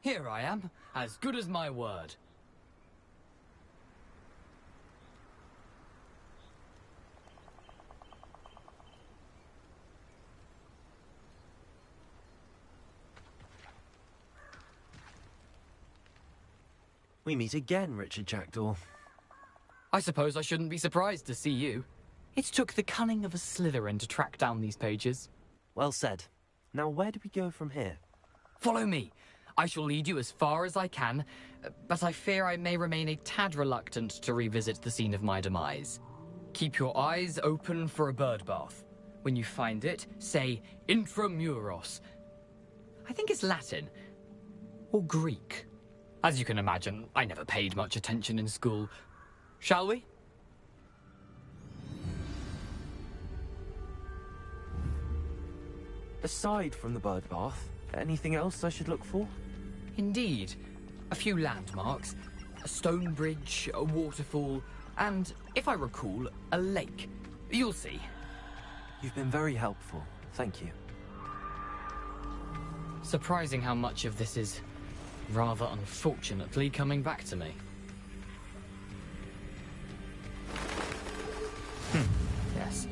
Here I am, as good as my word. We meet again, Richard Jackdaw. I suppose I shouldn't be surprised to see you. It took the cunning of a Slytherin to track down these pages. Well said. Now where do we go from here? Follow me. I shall lead you as far as I can, but I fear I may remain a tad reluctant to revisit the scene of my demise. Keep your eyes open for a bird bath. When you find it, say intramuros. I think it's Latin. Or Greek. As you can imagine, I never paid much attention in school. Shall we? Aside from the bird bath, anything else I should look for? Indeed. A few landmarks, a stone bridge, a waterfall, and, if I recall, a lake. You'll see. You've been very helpful. Thank you. Surprising how much of this is, rather unfortunately, coming back to me. Yes.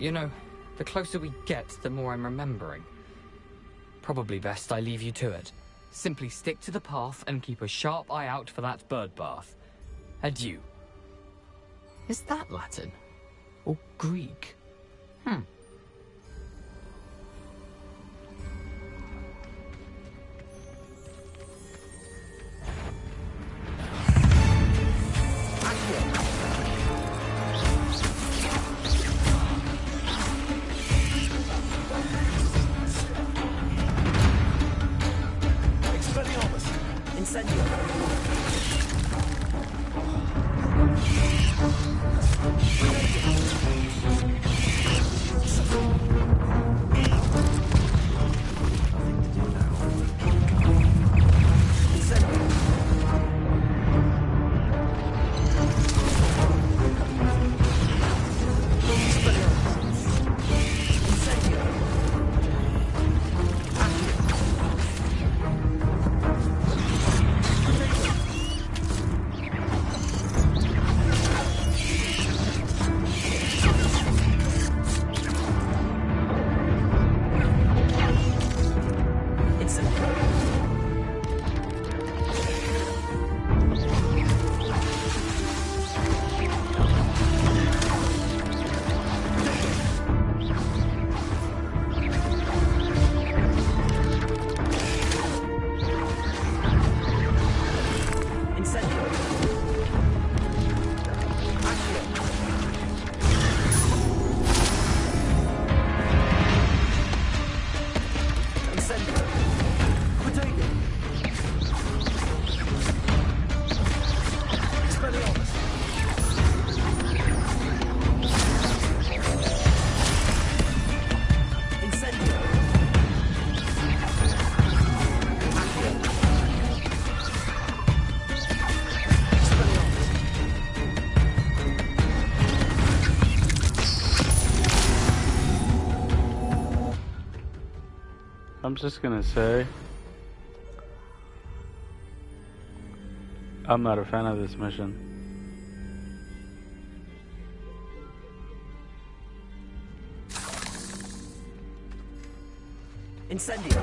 You know, the closer we get, the more I'm remembering. Probably best I leave you to it. Simply stick to the path and keep a sharp eye out for that bird bath. Adieu. Is that Latin? Or Greek? I'm just gonna say, I'm not a fan of this mission. Incendio!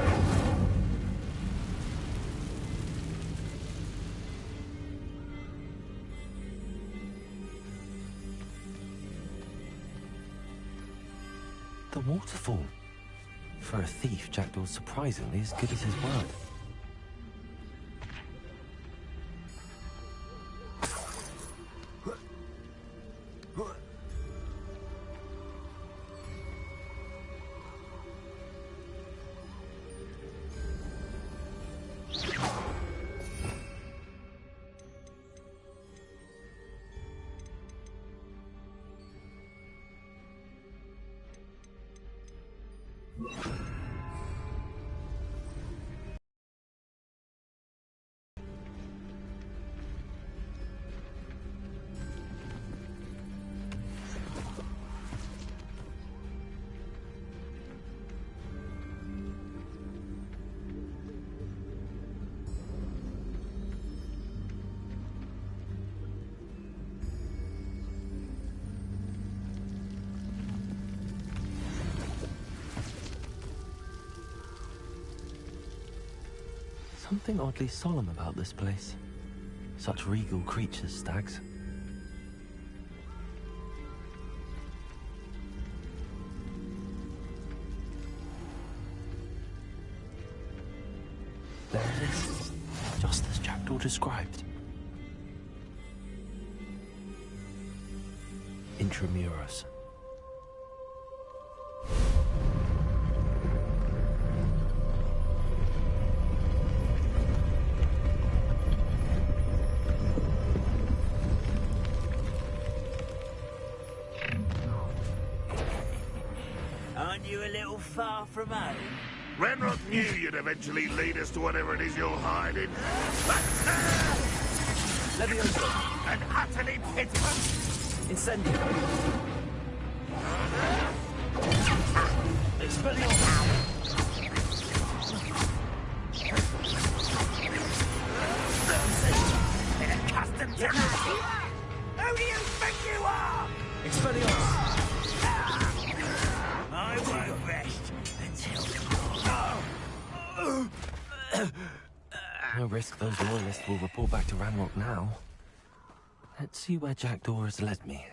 The waterfall. For a thief, Jackdaw's surprisingly as good as his word. something oddly solemn about this place. Such regal creatures, stags. There it is, just as Jackdaw described. Intramuros. Aren't you a little far from home? Renrock knew you'd eventually lead us to whatever it is you'll hide in. Levioso. And utterly pitiful. Incendio. Expelliarmus. Been accustomed to that. Who do you think you are? Expelliarmus. I won't rest until No risk those loyalists will report back to Ranrock now. Let's see where Jackdaw has led me.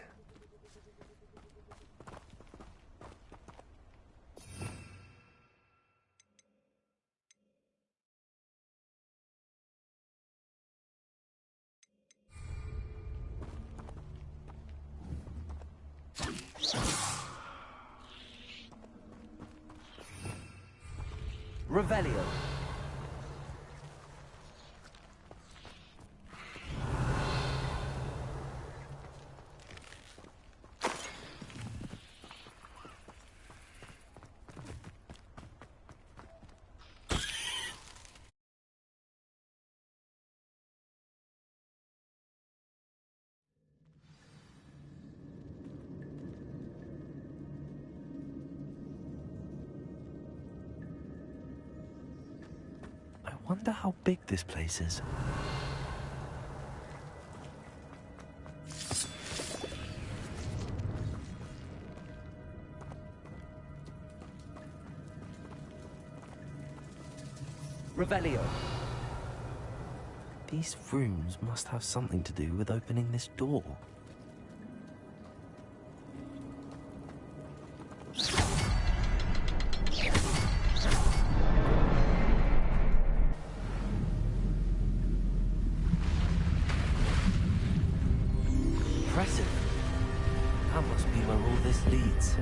Revelio. I wonder how big this place is. Revelio. These rooms must have something to do with opening this door. Impressive. That must be where all this leads.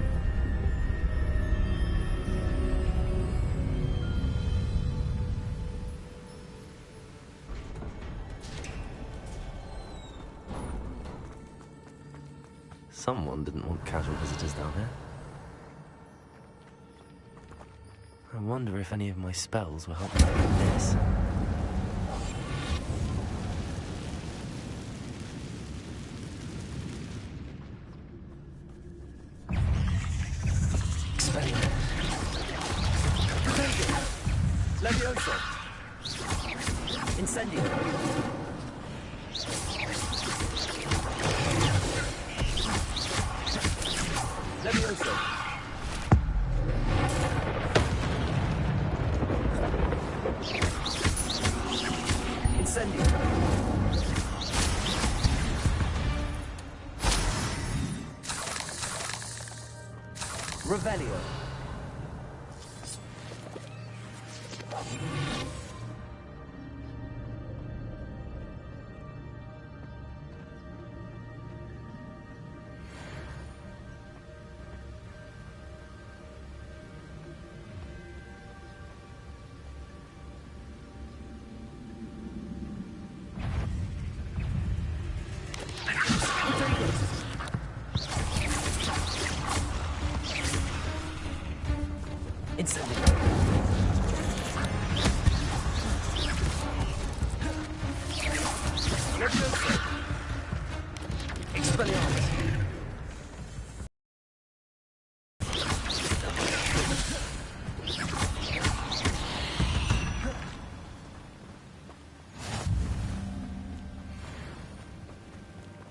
Someone didn't want casual visitors down here. I wonder if any of my spells will help me with this. Levioso. Incendio. Levioso. Incendio. Revelio.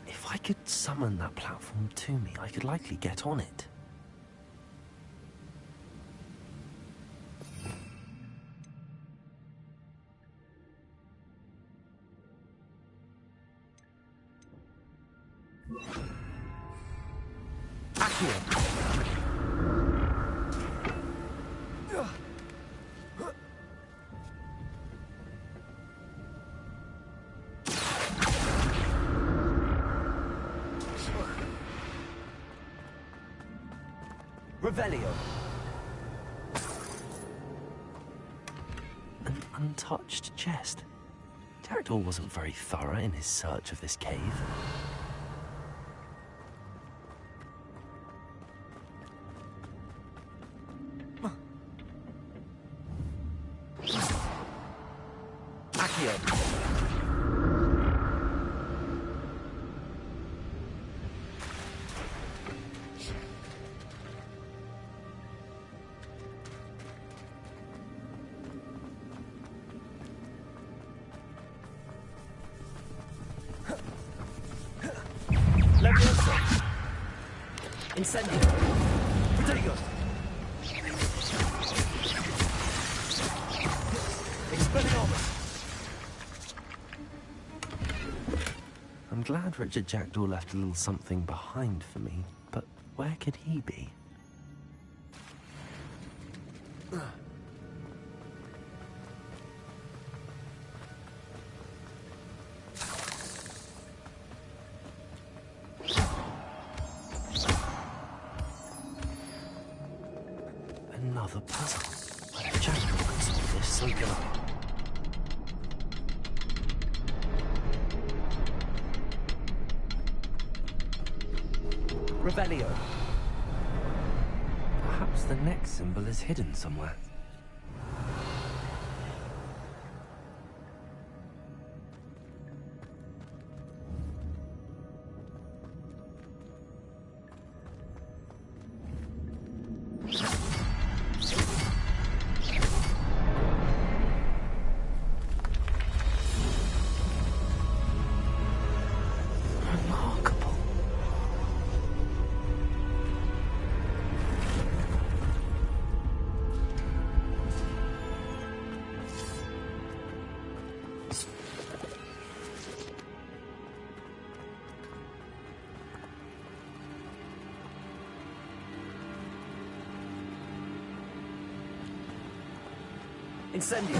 If I could summon that platform to me, I could likely get on it. Revelio. An untouched chest. Jackdaw wasn't very thorough in his search of this cave. Incendio. Protégos. Expelliarmus. I'm glad Richard Jackdaw left a little something behind for me, but where could he be? Another puzzle. Why did Jackdaw could solve this so good? Revelio. Perhaps the next symbol is hidden somewhere. Incendio.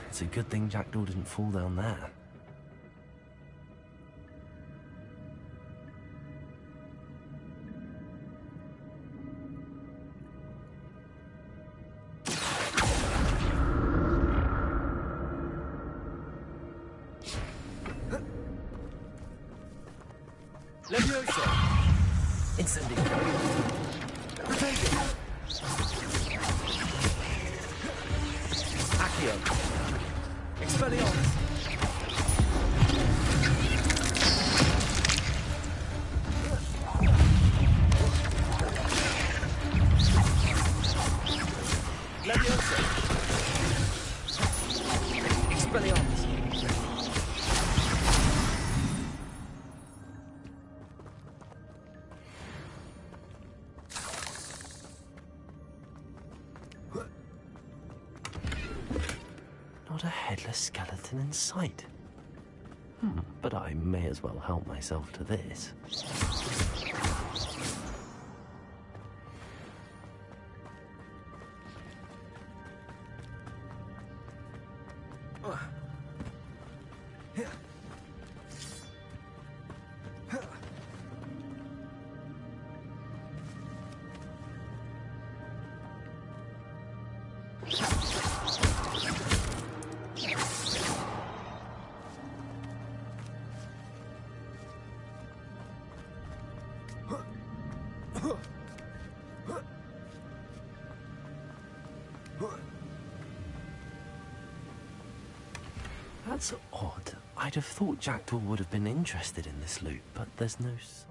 It's a good thing Jackdaw didn't fall down there. Levioso. Incendio. Protego. Accio. Expelliarmus. Levioso. Expelliarmus. Not a headless skeleton in sight. But I may as well help myself to this. That's odd. I'd have thought Jackdaw would have been interested in this loot, but there's no sign.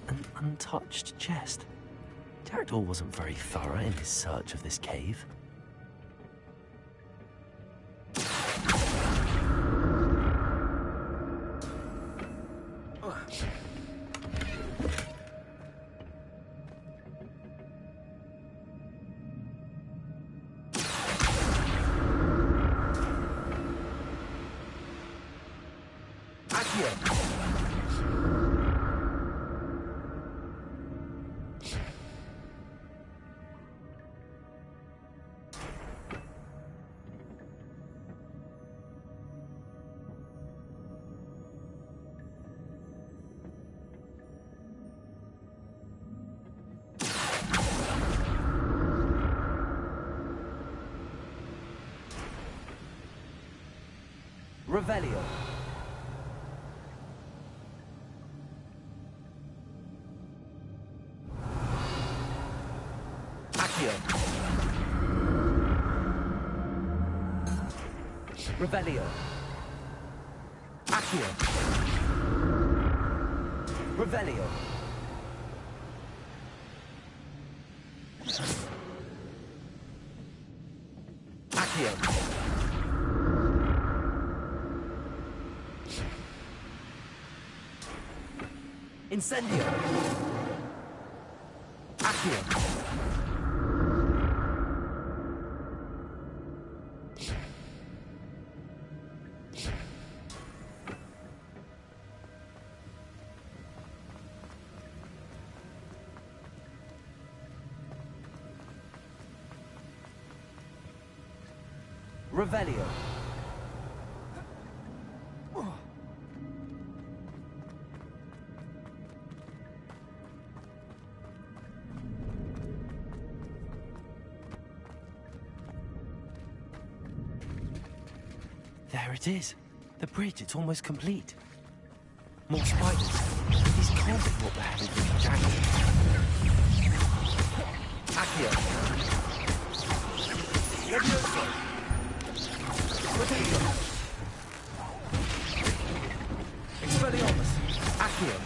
An untouched chest. Jackdaw wasn't very thorough in his search of this cave. Revelio. Accio. Revelio. Accio. Revelio. Accio. Incendio. Accio. Revelio. There it is. The bridge, it's almost complete. More spiders. These can't be what the hell is with Jackdaw. Accio. Levioso. Potato. Expelliarmus. Accio.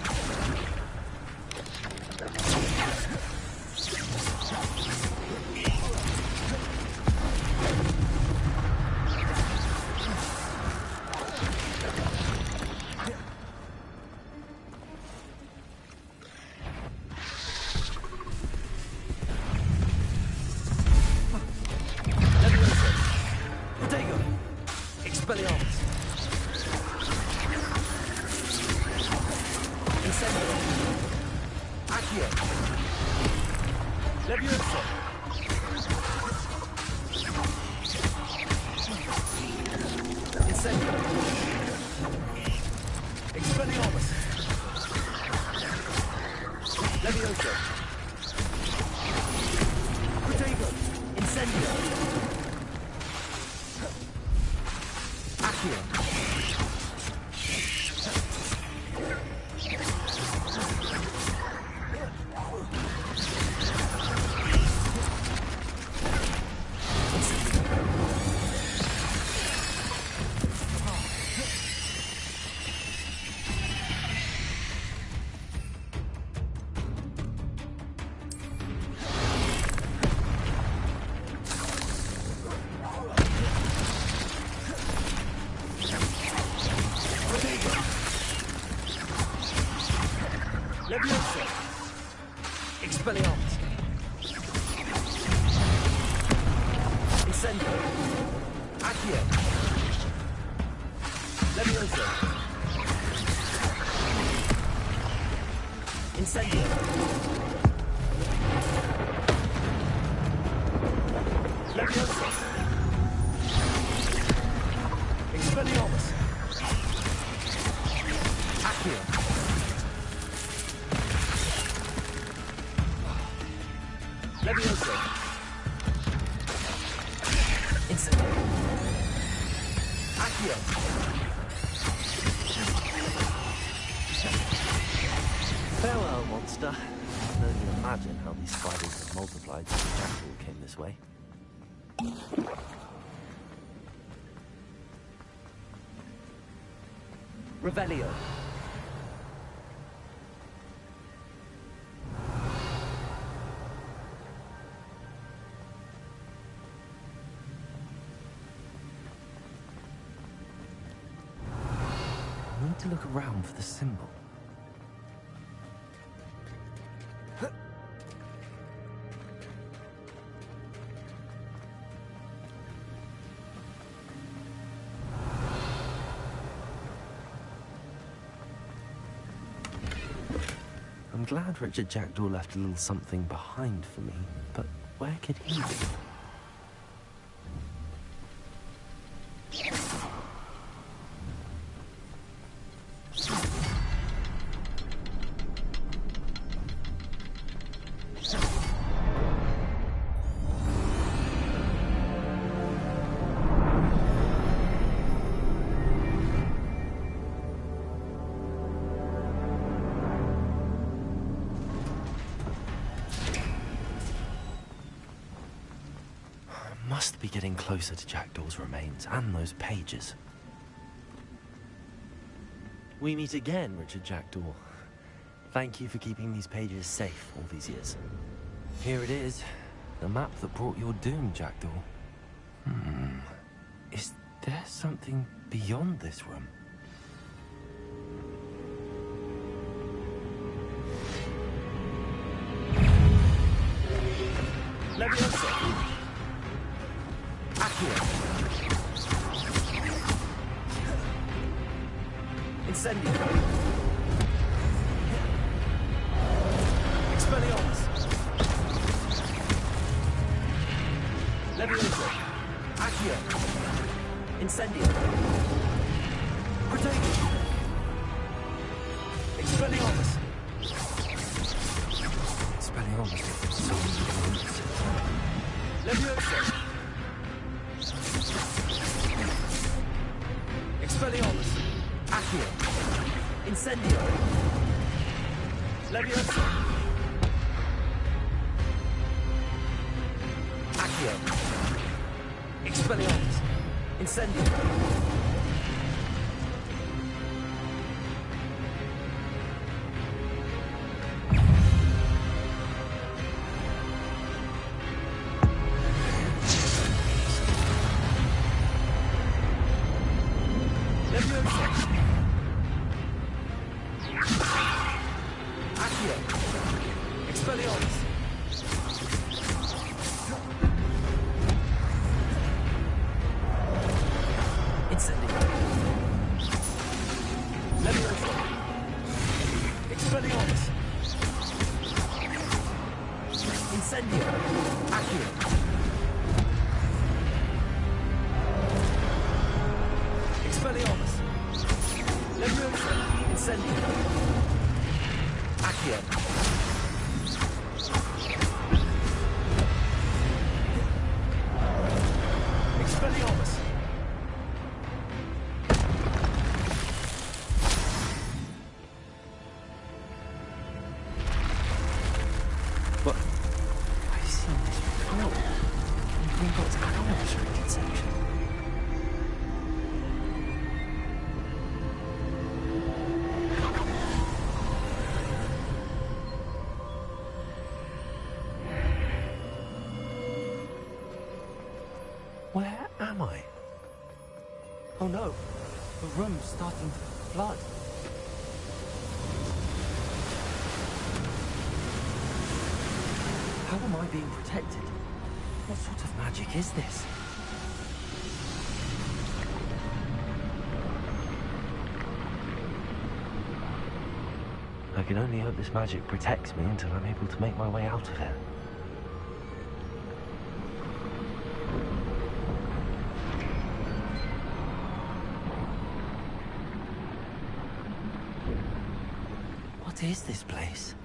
Leviosa! Expelliarmus! Incendio! Accio! Leviosa! Incendio! Leviosa! Expelliarmus! Accio! Leviosa! Incendio! Accio! Farewell, monster. I can only imagine how these spiders have multiplied since Jackdaw came this way. Revelio! I need to look around for the symbol. I'm glad Richard Jackdaw left a little something behind for me, but where could he be? Must be getting closer to Jackdaw's remains and those pages. We meet again, Richard Jackdaw. Thank you for keeping these pages safe all these years. Here it is, the map that brought your doom, Jackdaw. Is there something beyond this room? Leviosa! Accio! Incendio! Expelliarmus! Leviosa! Accio! Incendio! Protegio! Expelliarmus! Expelliarmus with so many roots. Leviosa! Expelliarmus! Accio! Incendio! Leviosa! Accio! Expelliarmus! Incendio! But I've seen this before. We've got to an restricted section. Where am I? Oh no, the room's starting to flood. am I being protected? What sort of magic is this? I can only hope this magic protects me until I'm able to make my way out of here. What is this place?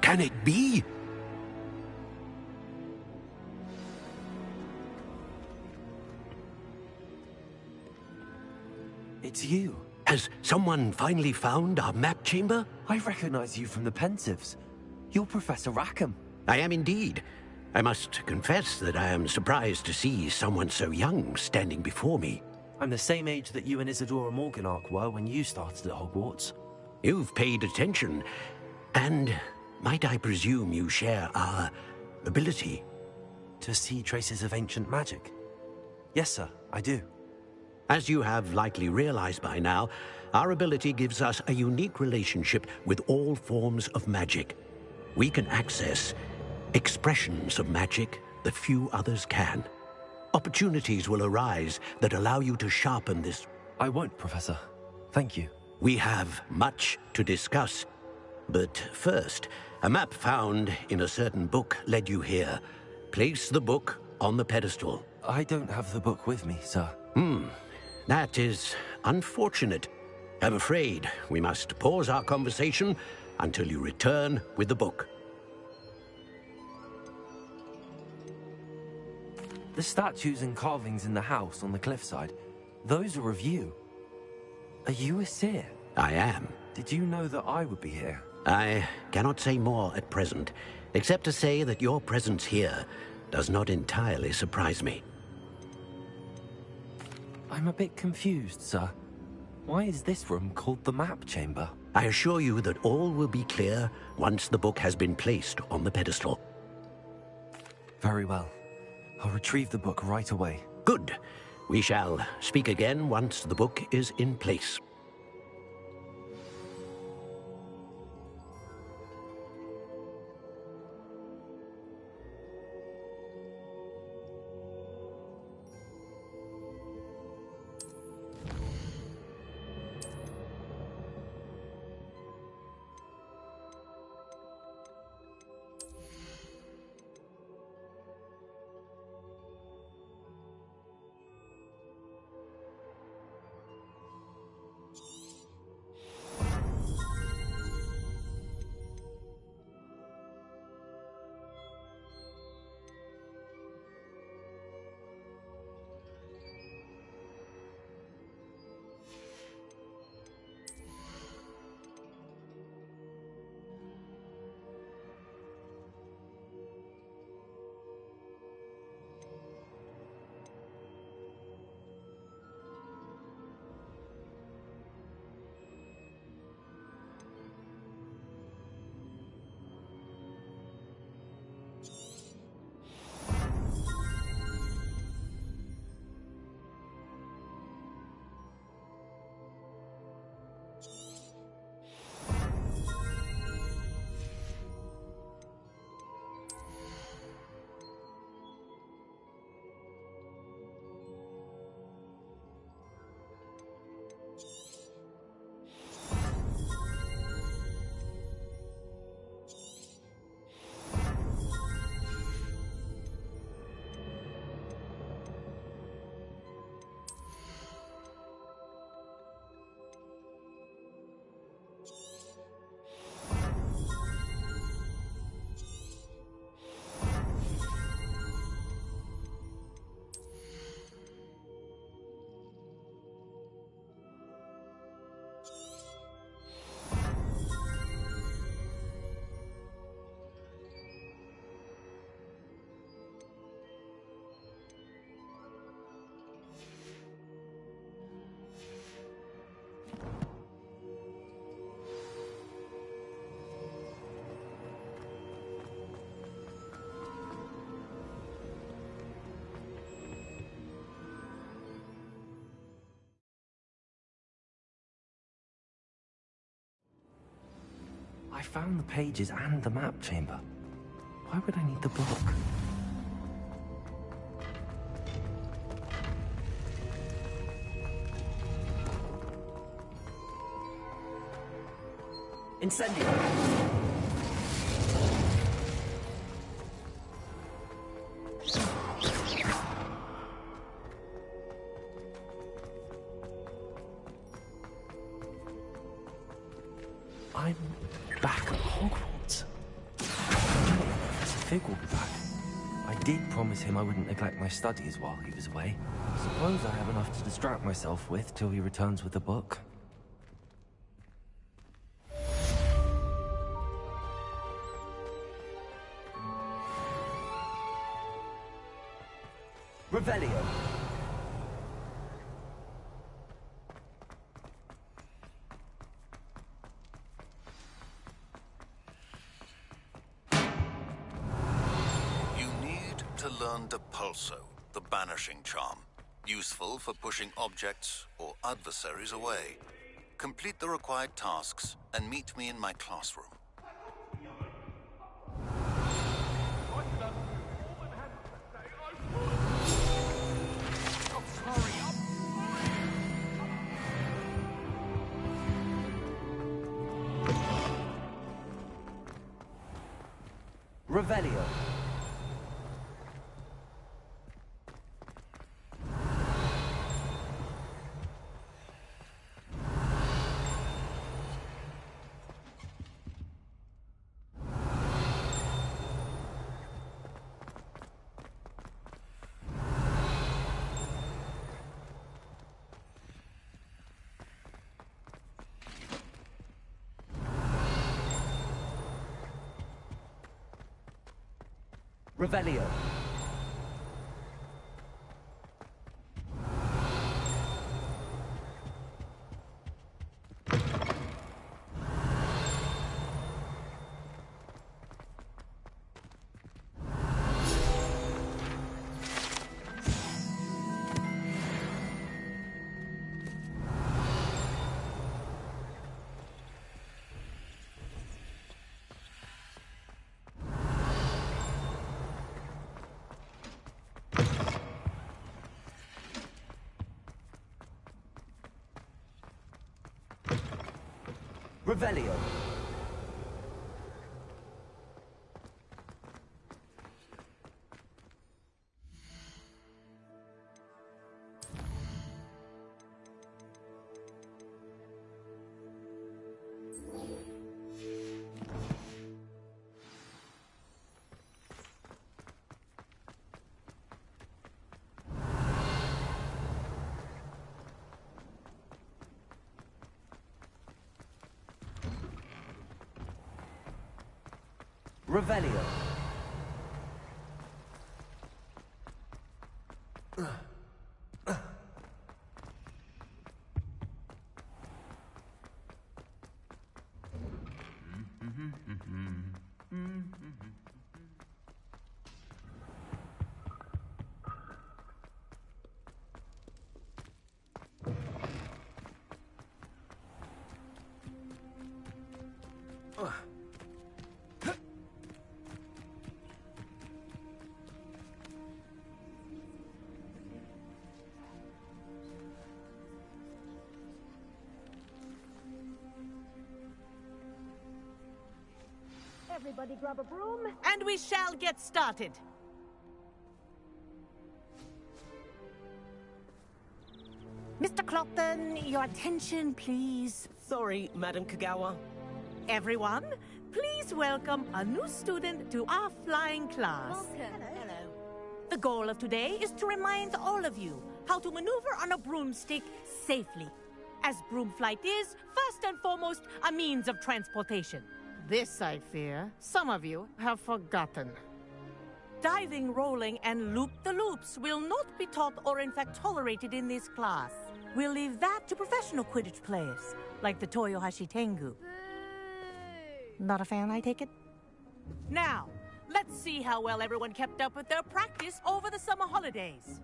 Can it be? It's you. Has someone finally found our map chamber? I recognize you from the Pensives. You're Professor Rackham. I am indeed. I must confess that I am surprised to see someone so young standing before me. I'm the same age that you and Isadora Morganach were when you started at Hogwarts. You've paid attention, and might I presume you share our ability? To see traces of ancient magic? Yes, sir, I do. As you have likely realized by now, our ability gives us a unique relationship with all forms of magic. We can access expressions of magic that few others can. Opportunities will arise that allow you to sharpen this. I won't, Professor. Thank you. We have much to discuss. But first, a map found in a certain book led you here. Place the book on the pedestal. I don't have the book with me, sir. That is unfortunate. I'm afraid we must pause our conversation until you return with the book. The statues and carvings in the house on the cliffside, those are of you. Are you a seer? I am. Did you know that I would be here? I cannot say more at present, except to say that your presence here does not entirely surprise me. I'm a bit confused, sir. Why is this room called the map chamber? I assure you that all will be clear once the book has been placed on the pedestal. Very well. I'll retrieve the book right away. Good. We shall speak again once the book is in place. found the pages and the map chamber. Why would I need the book? Incendio. I'm back at Hogwarts. Professor Fig will be back. I did promise him I wouldn't neglect my studies while he was away. Suppose I have enough to distract myself with till he returns with the book. Revelio. You need to learn Depulso, the banishing charm. Useful for pushing objects or adversaries away. Complete the required tasks and meet me in my classroom. Revelio. Revelio. Revelio. Revelio. Everybody grab a broom. And we shall get started. Mr. Clopton, your attention, please. Sorry, Madam Kagawa. Everyone, please welcome a new student to our flying class. Hello. The goal of today is to remind all of you how to maneuver on a broomstick safely, as broom flight is, first and foremost, a means of transportation. This, I fear, some of you have forgotten. Diving, rolling, and loop-the-loops will not be taught or in fact tolerated in this class. We'll leave that to professional Quidditch players, like the Toyohashi Tengu. Not a fan, I take it? Now, let's see how well everyone kept up with their practice over the summer holidays.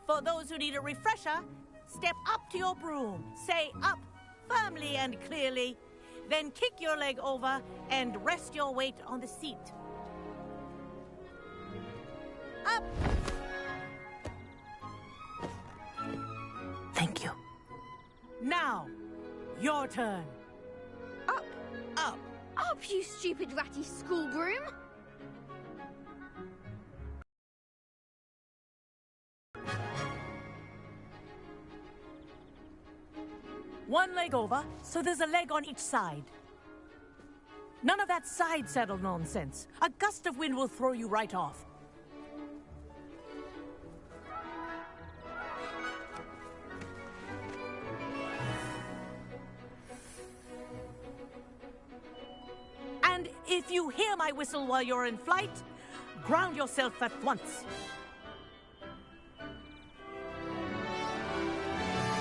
For those who need a refresher, step up to your broom. Say up firmly and clearly. Then kick your leg over and rest your weight on the seat. Up! Thank you. Now, your turn. Up! Up! Up, you stupid ratty school broom! One leg over, so there's a leg on each side. None of that side saddle nonsense. A gust of wind will throw you right off. And if you hear my whistle while you're in flight, ground yourself at once.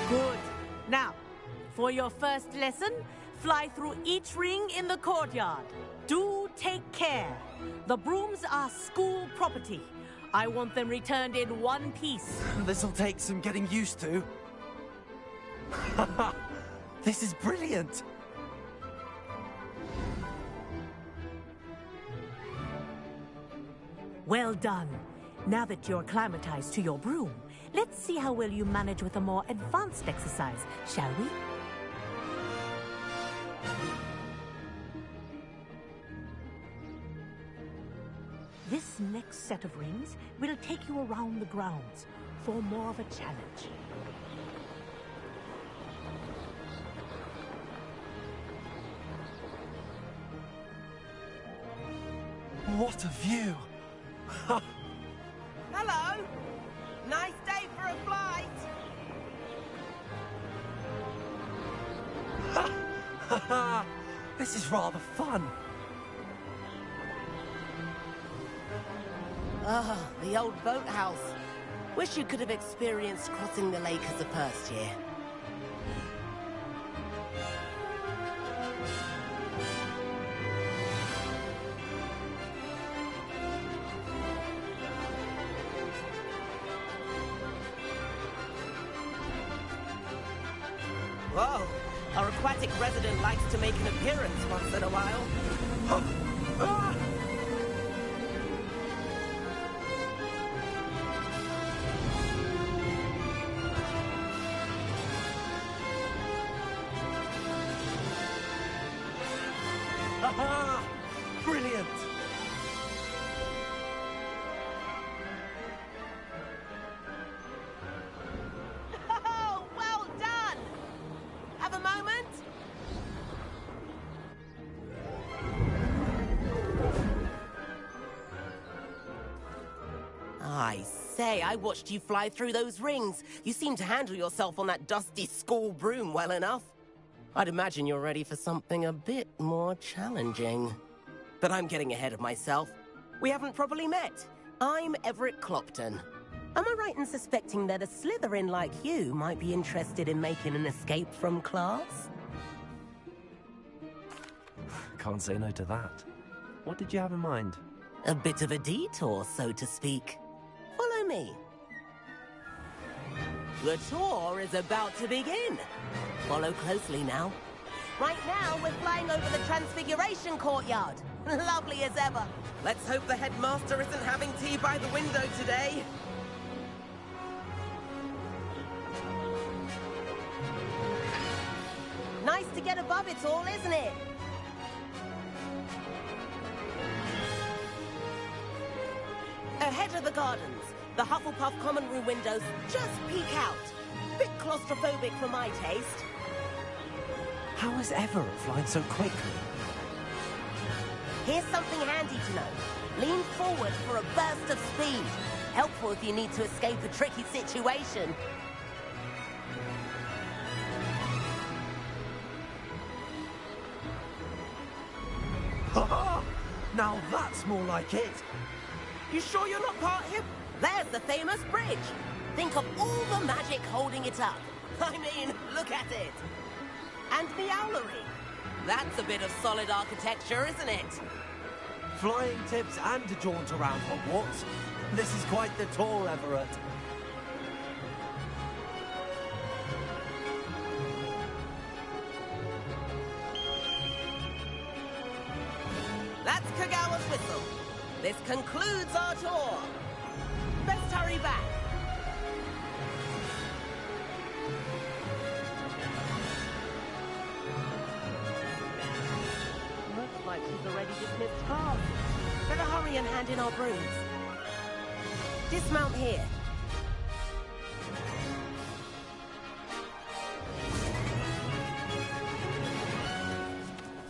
Good. Now, for your first lesson, fly through each ring in the courtyard. Do take care. The brooms are school property. I want them returned in one piece. This'll take some getting used to. This is brilliant. Well done. Now that you're acclimatized to your broom, let's see how well you manage with a more advanced exercise, shall we? This next set of rings will take you around the grounds for more of a challenge. What a view! Hello! Nice day for a flight! This is rather fun. Ah, the old boathouse. Wish you could have experienced crossing the lake as a first year. Whoa! Our aquatic resident likes to make an appearance once in a while. Brilliant! Oh, well done! Have a moment? I say, I watched you fly through those rings. You seem to handle yourself on that dusty school broom well enough. I'd imagine you're ready for something a bit more challenging. But I'm getting ahead of myself. We haven't properly met. I'm Everett Clopton. Am I right in suspecting that a Slytherin like you might be interested in making an escape from class? Can't say no to that. What did you have in mind? A bit of a detour, so to speak. Follow me. The tour is about to begin. Follow closely now. Right now, we're flying over the Transfiguration Courtyard. Lovely as ever. Let's hope the headmaster isn't having tea by the window today. Nice to get above it all, isn't it? Ahead of the gardens, the Hufflepuff common room windows just peek out. Bit claustrophobic for my taste. How is Everett flying so quickly? Here's something handy to know. Lean forward for a burst of speed. Helpful if you need to escape a tricky situation. Now that's more like it. You sure you're not part him? There's the famous bridge. Think of all the magic holding it up. I mean, look at it. And the owlery. That's a bit of solid architecture, isn't it? Flying tips and a jaunt around Hogwarts. This is quite the tour, Everett. Kagawa's whistle. This concludes our tour. Best hurry back. Looks like she's already dismissed class. Better hurry and hand in our brooms. Dismount here.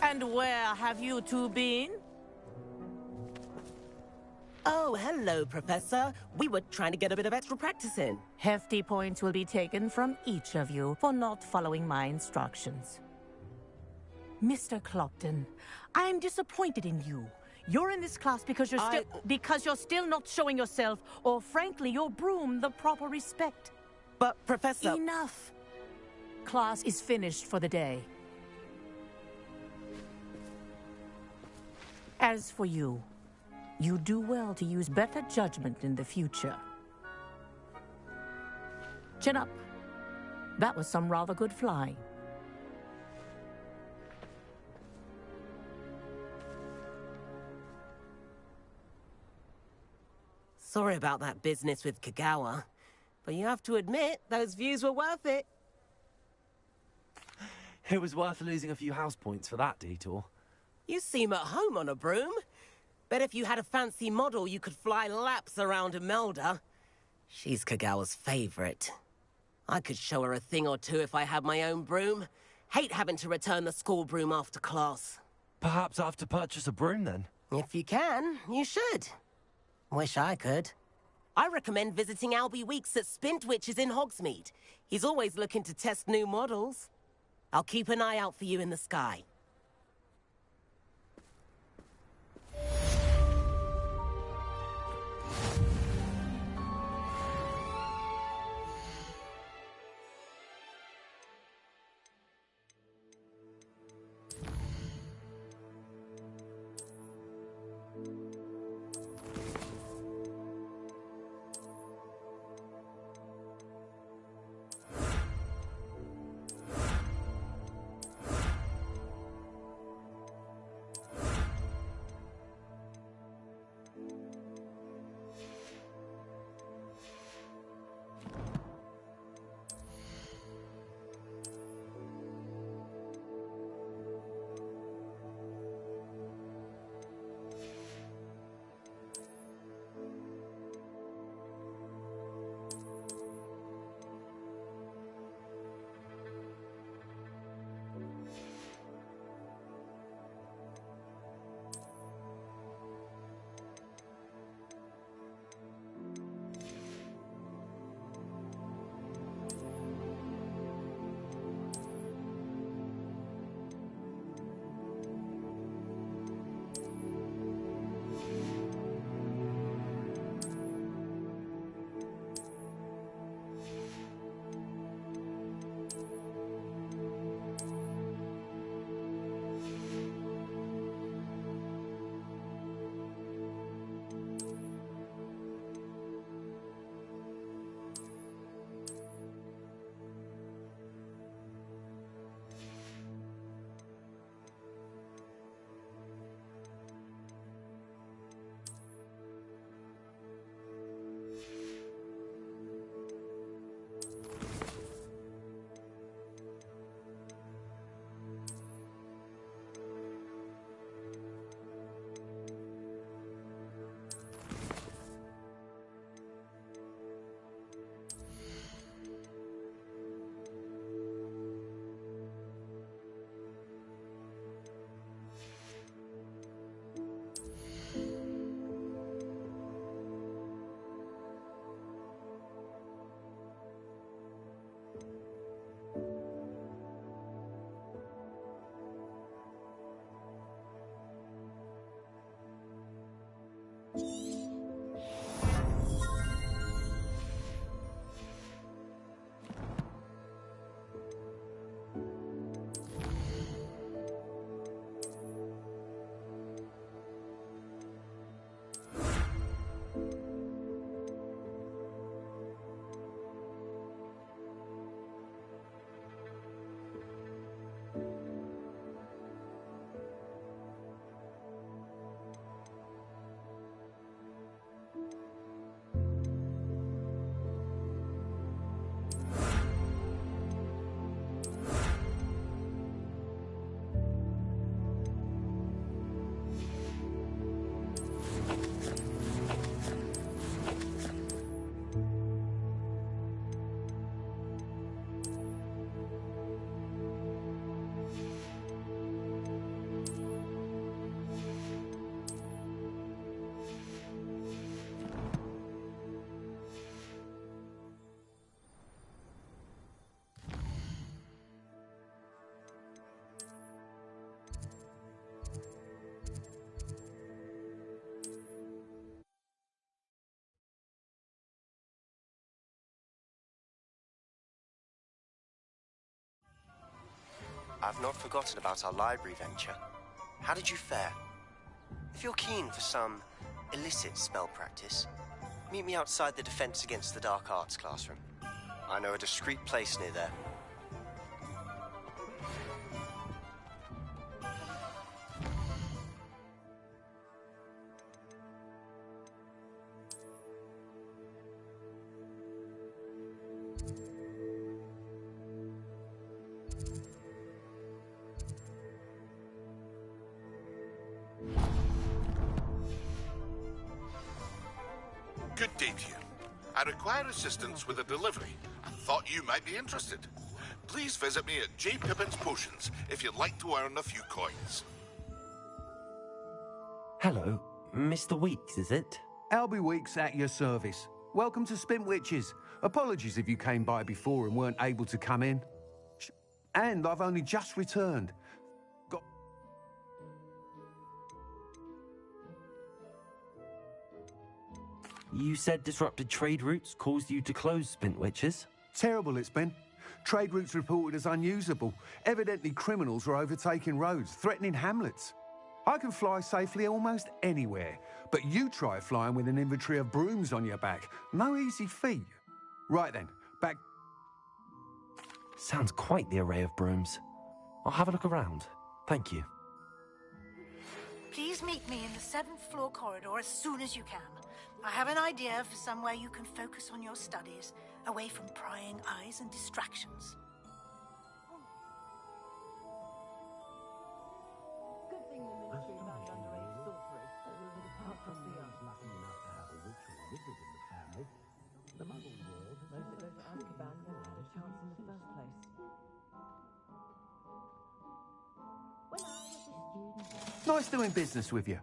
And where have you two been? Oh, hello, Professor. We were trying to get a bit of extra practice in. Hefty points will be taken from each of you for not following my instructions. Mr. Clopton, I'm disappointed in you. You're in this class because you're still not showing yourself, or frankly, your broom, the proper respect. But, Professor... Enough. Class is finished for the day. As for you, you do well to use better judgment in the future. Chin up. That was some rather good flying. Sorry about that business with Kagawa, but you have to admit, those views were worth it. It was worth losing a few house points for that detour. You seem at home on a broom. Bet if you had a fancy model, you could fly laps around Imelda. She's Kagawa's favorite. I could show her a thing or two if I had my own broom. Hate having to return the school broom after class. Perhaps I have to purchase a broom then? If you can, you should. Wish I could. I recommend visiting Albie Weeks at Spintwitches in Hogsmeade. He's always looking to test new models. I'll keep an eye out for you in the sky. I've not forgotten about our library venture. How did you fare? If you're keen for some illicit spell practice, meet me outside the Defense Against the Dark Arts classroom. I know a discreet place near there. Good day to you. I require assistance with a delivery and thought you might be interested. Please visit me at J. Pippin's Potions if you'd like to earn a few coins. Hello, Mr. Weeks, is it? Albie Weeks at your service. Welcome to Spint Witches. Apologies if you came by before and weren't able to come in. And I've only just returned. You said disrupted trade routes caused you to close Spint Witches? Terrible it's been. Trade routes reported as unusable. Evidently criminals were overtaking roads, threatening hamlets. I can fly safely almost anywhere, but you try flying with an inventory of brooms on your back. No easy feat. Right then, back... Sounds quite the array of brooms. I'll have a look around. Thank you. Please meet me in the 7th floor corridor as soon as you can. I have an idea for somewhere you can focus on your studies, away from prying eyes and distractions. Good thing the Ministry banned underage sorcery. Across the earth. Lucky enough to have a witch or a wizard in the family. The Muggle world, those that go to Azkaban never had a chance in the first place. When I was a student... Nice doing business with you.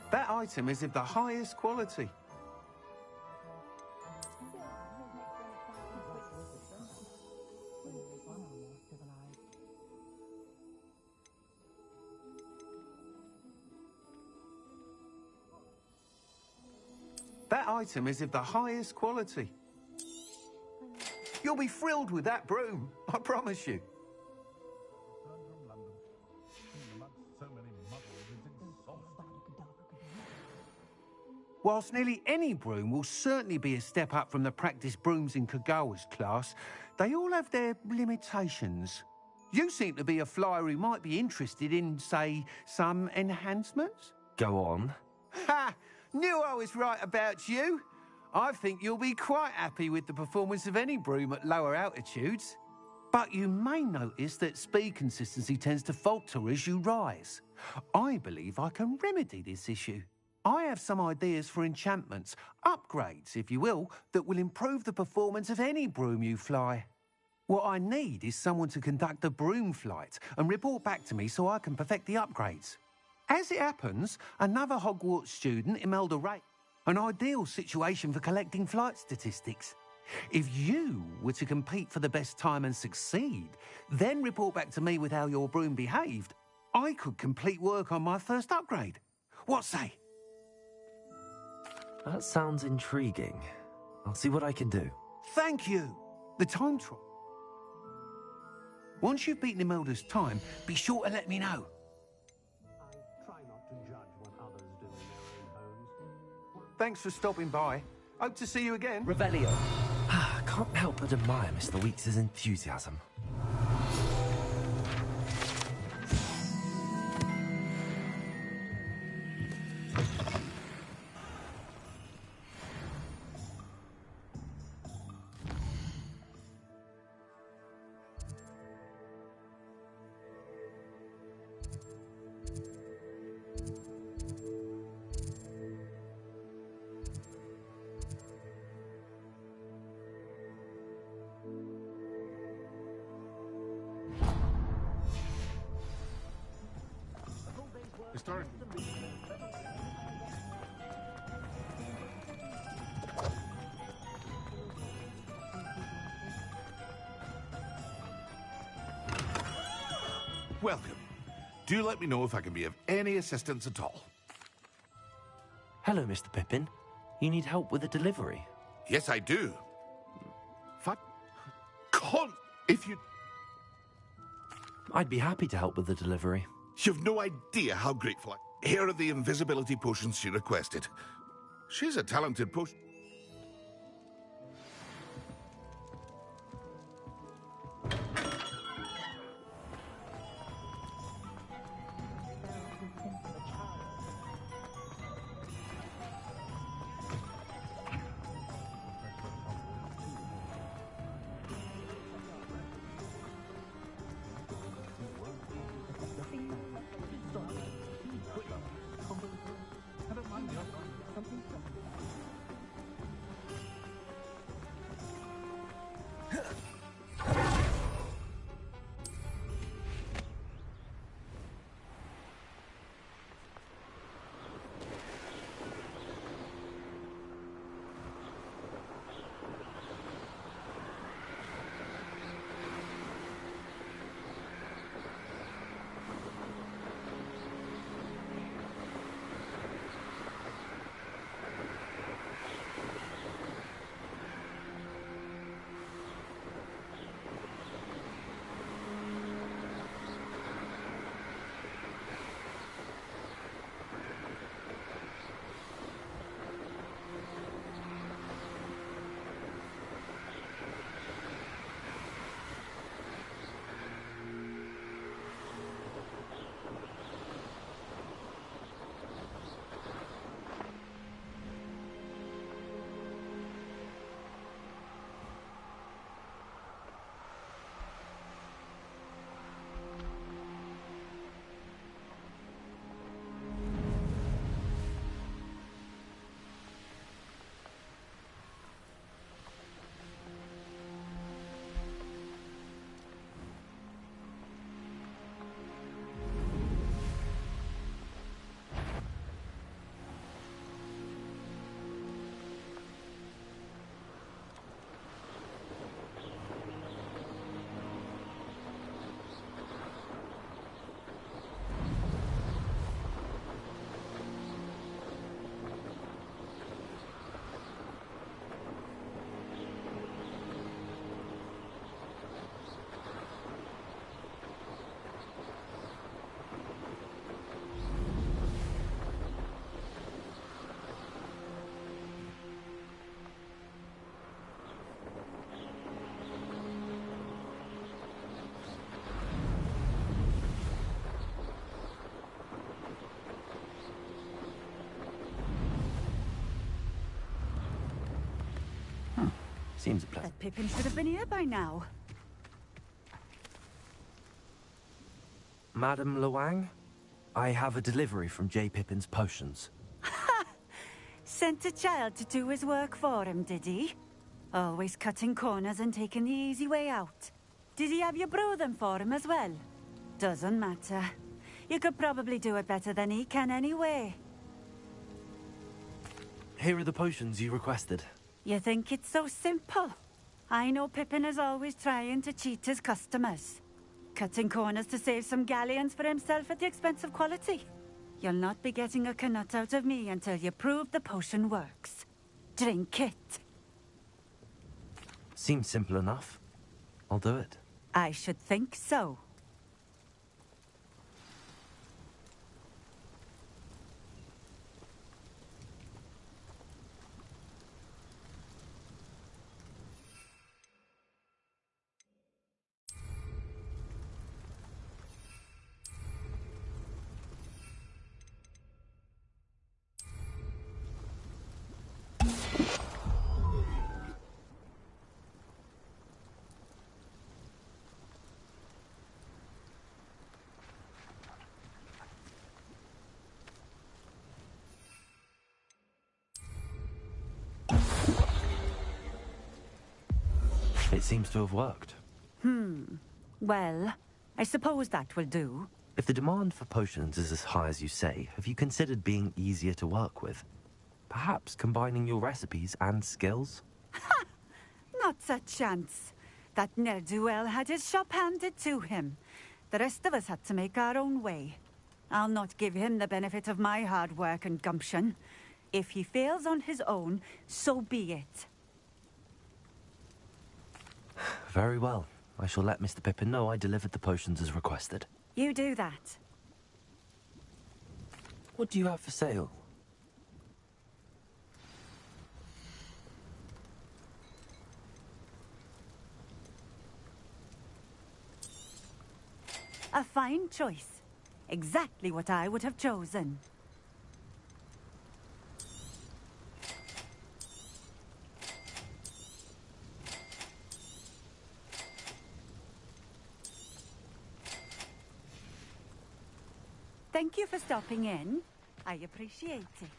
That item is of the highest quality. That item is of the highest quality. You'll be thrilled with that broom, I promise you. Whilst nearly any broom will certainly be a step up from the practice brooms in Kagawa's class, they all have their limitations. You seem to be a flyer who might be interested in, say, some enhancements? Go on. Ha! Knew I was right about you. I think you'll be quite happy with the performance of any broom at lower altitudes. But you may notice that speed consistency tends to falter as you rise. I believe I can remedy this issue. I have some ideas for enchantments, upgrades, if you will, that will improve the performance of any broom you fly. What I need is someone to conduct a broom flight and report back to me so I can perfect the upgrades. As it happens, another Hogwarts student, Imelda Ray, an ideal situation for collecting flight statistics. If you were to compete for the best time and succeed, then report back to me with how your broom behaved, I could complete work on my first upgrade. What say? That sounds intriguing. I'll see what I can do. Thank you. The time trial. Once you've beaten Imelda's time, be sure to let me know. I try not to judge what others do in their own homes. Thanks for stopping by. Hope to see you again. Revelio. Can't help but admire Mr. Weeks' enthusiasm. Historically. Welcome. Do let me know if I can be of any assistance at all. Hello, Mr. Pippin. You need help with a delivery? Yes, I do. If you... I'd be happy to help with the delivery. You've no idea how grateful I... Here are the invisibility potions she requested. She's a talented potion... Seems a pleasant. That Pippin should have been here by now. Madam Luang, I have a delivery from J. Pippin's potions. Sent a child to do his work for him, did he? Always cutting corners and taking the easy way out. Did he have you brew them for him as well? Doesn't matter. You could probably do it better than he can anyway. Here are the potions you requested. You think it's so simple? I know Pippin is always trying to cheat his customers. Cutting corners to save some galleons for himself at the expense of quality. You'll not be getting a canut out of me until you prove the potion works. Drink it. Seems simple enough. I'll do it. I should think so. It seems to have worked. Well, I suppose that will do. If the demand for potions is as high as you say, have you considered being easier to work with? Perhaps combining your recipes and skills? Not a chance. That ne'er-do-well had his shop handed to him. The rest of us had to make our own way. I'll not give him the benefit of my hard work and gumption. If he fails on his own, so be it. Very well. I shall let Mr. Pippin know I delivered the potions as requested. You do that. What do you have for sale? A fine choice. Exactly what I would have chosen. Thank you for stopping in. I appreciate it.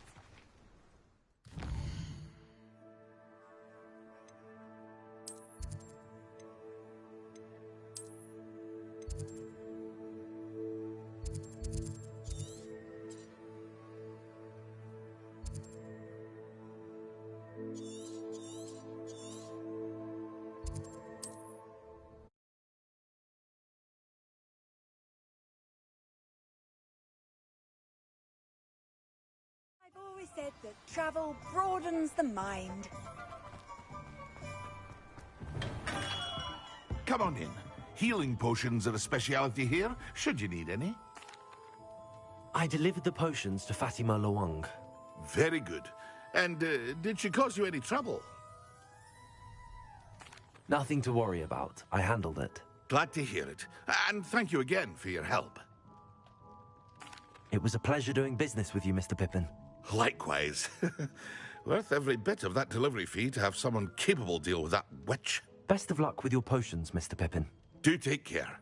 I've always said that travel broadens the mind. Come on in. Healing potions are a speciality here, should you need any. I delivered the potions to Fatima Lawang. Very good. And did she cause you any trouble? Nothing to worry about. I handled it. Glad to hear it. And thank you again for your help. It was a pleasure doing business with you, Mr. Pippin. Likewise. Worth every bit of that delivery fee to have someone capable deal with that witch. Best of luck with your potions, Mr. Pippin. Do take care.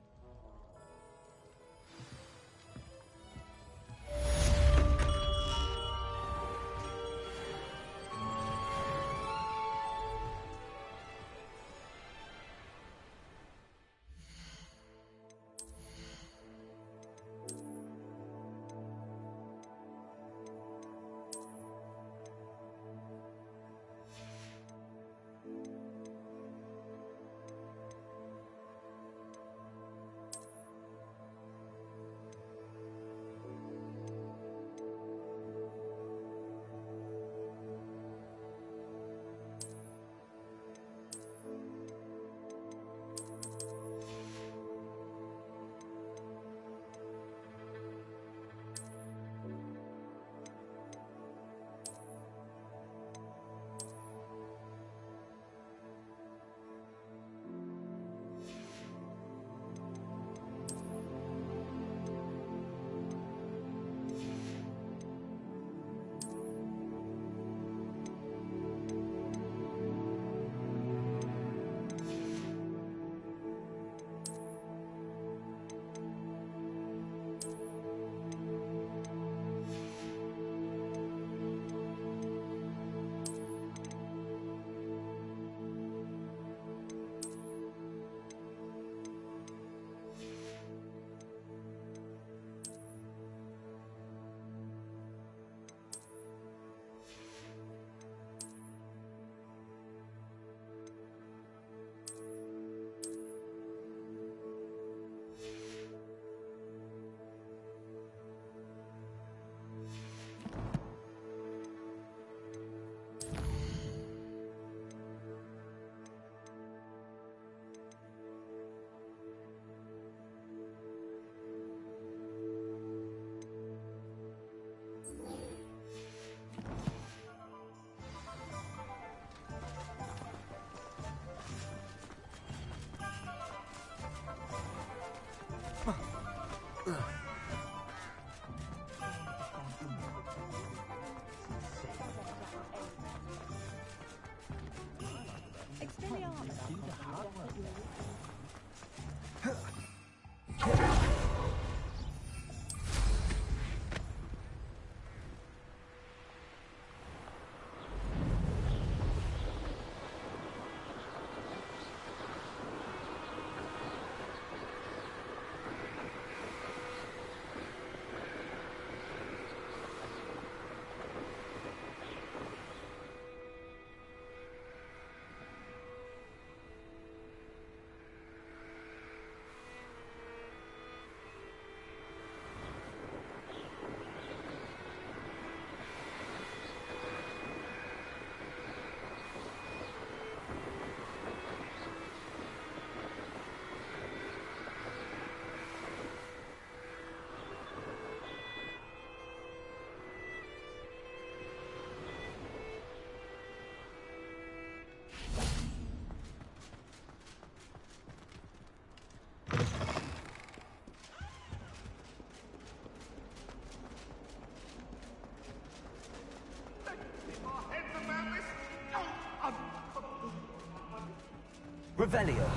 Revelio.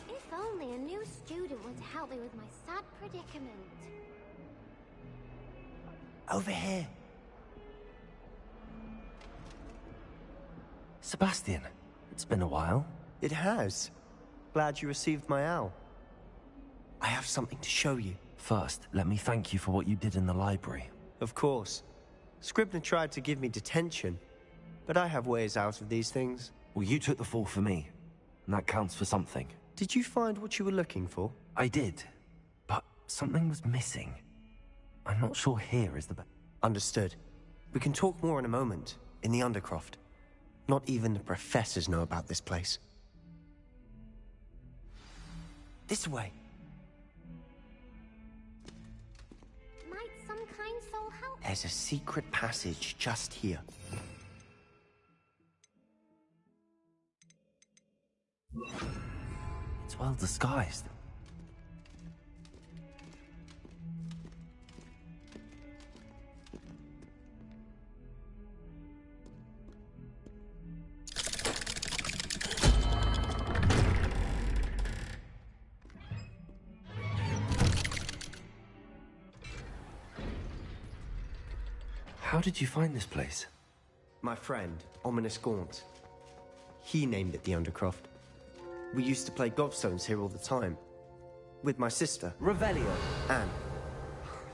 If only a new student would help me with my sad predicament. Over here. Sebastian, it's been a while. It has. Glad you received my owl. I have something to show you. First, let me thank you for what you did in the library. Of course. Scribner tried to give me detention, but I have ways out of these things. Well, you took the fall for me, and that counts for something. Did you find what you were looking for? I did, but something was missing. I'm not sure here is the best. Understood. We can talk more in a moment, in the Undercroft. Not even the professors know about this place. This way. Might some kind soul help? There's a secret passage just here. It's well disguised. How did you find this place? My friend, Ominous Gaunt. He named it the Undercroft. We used to play gobstones here all the time. With my sister. Revelio. Anne.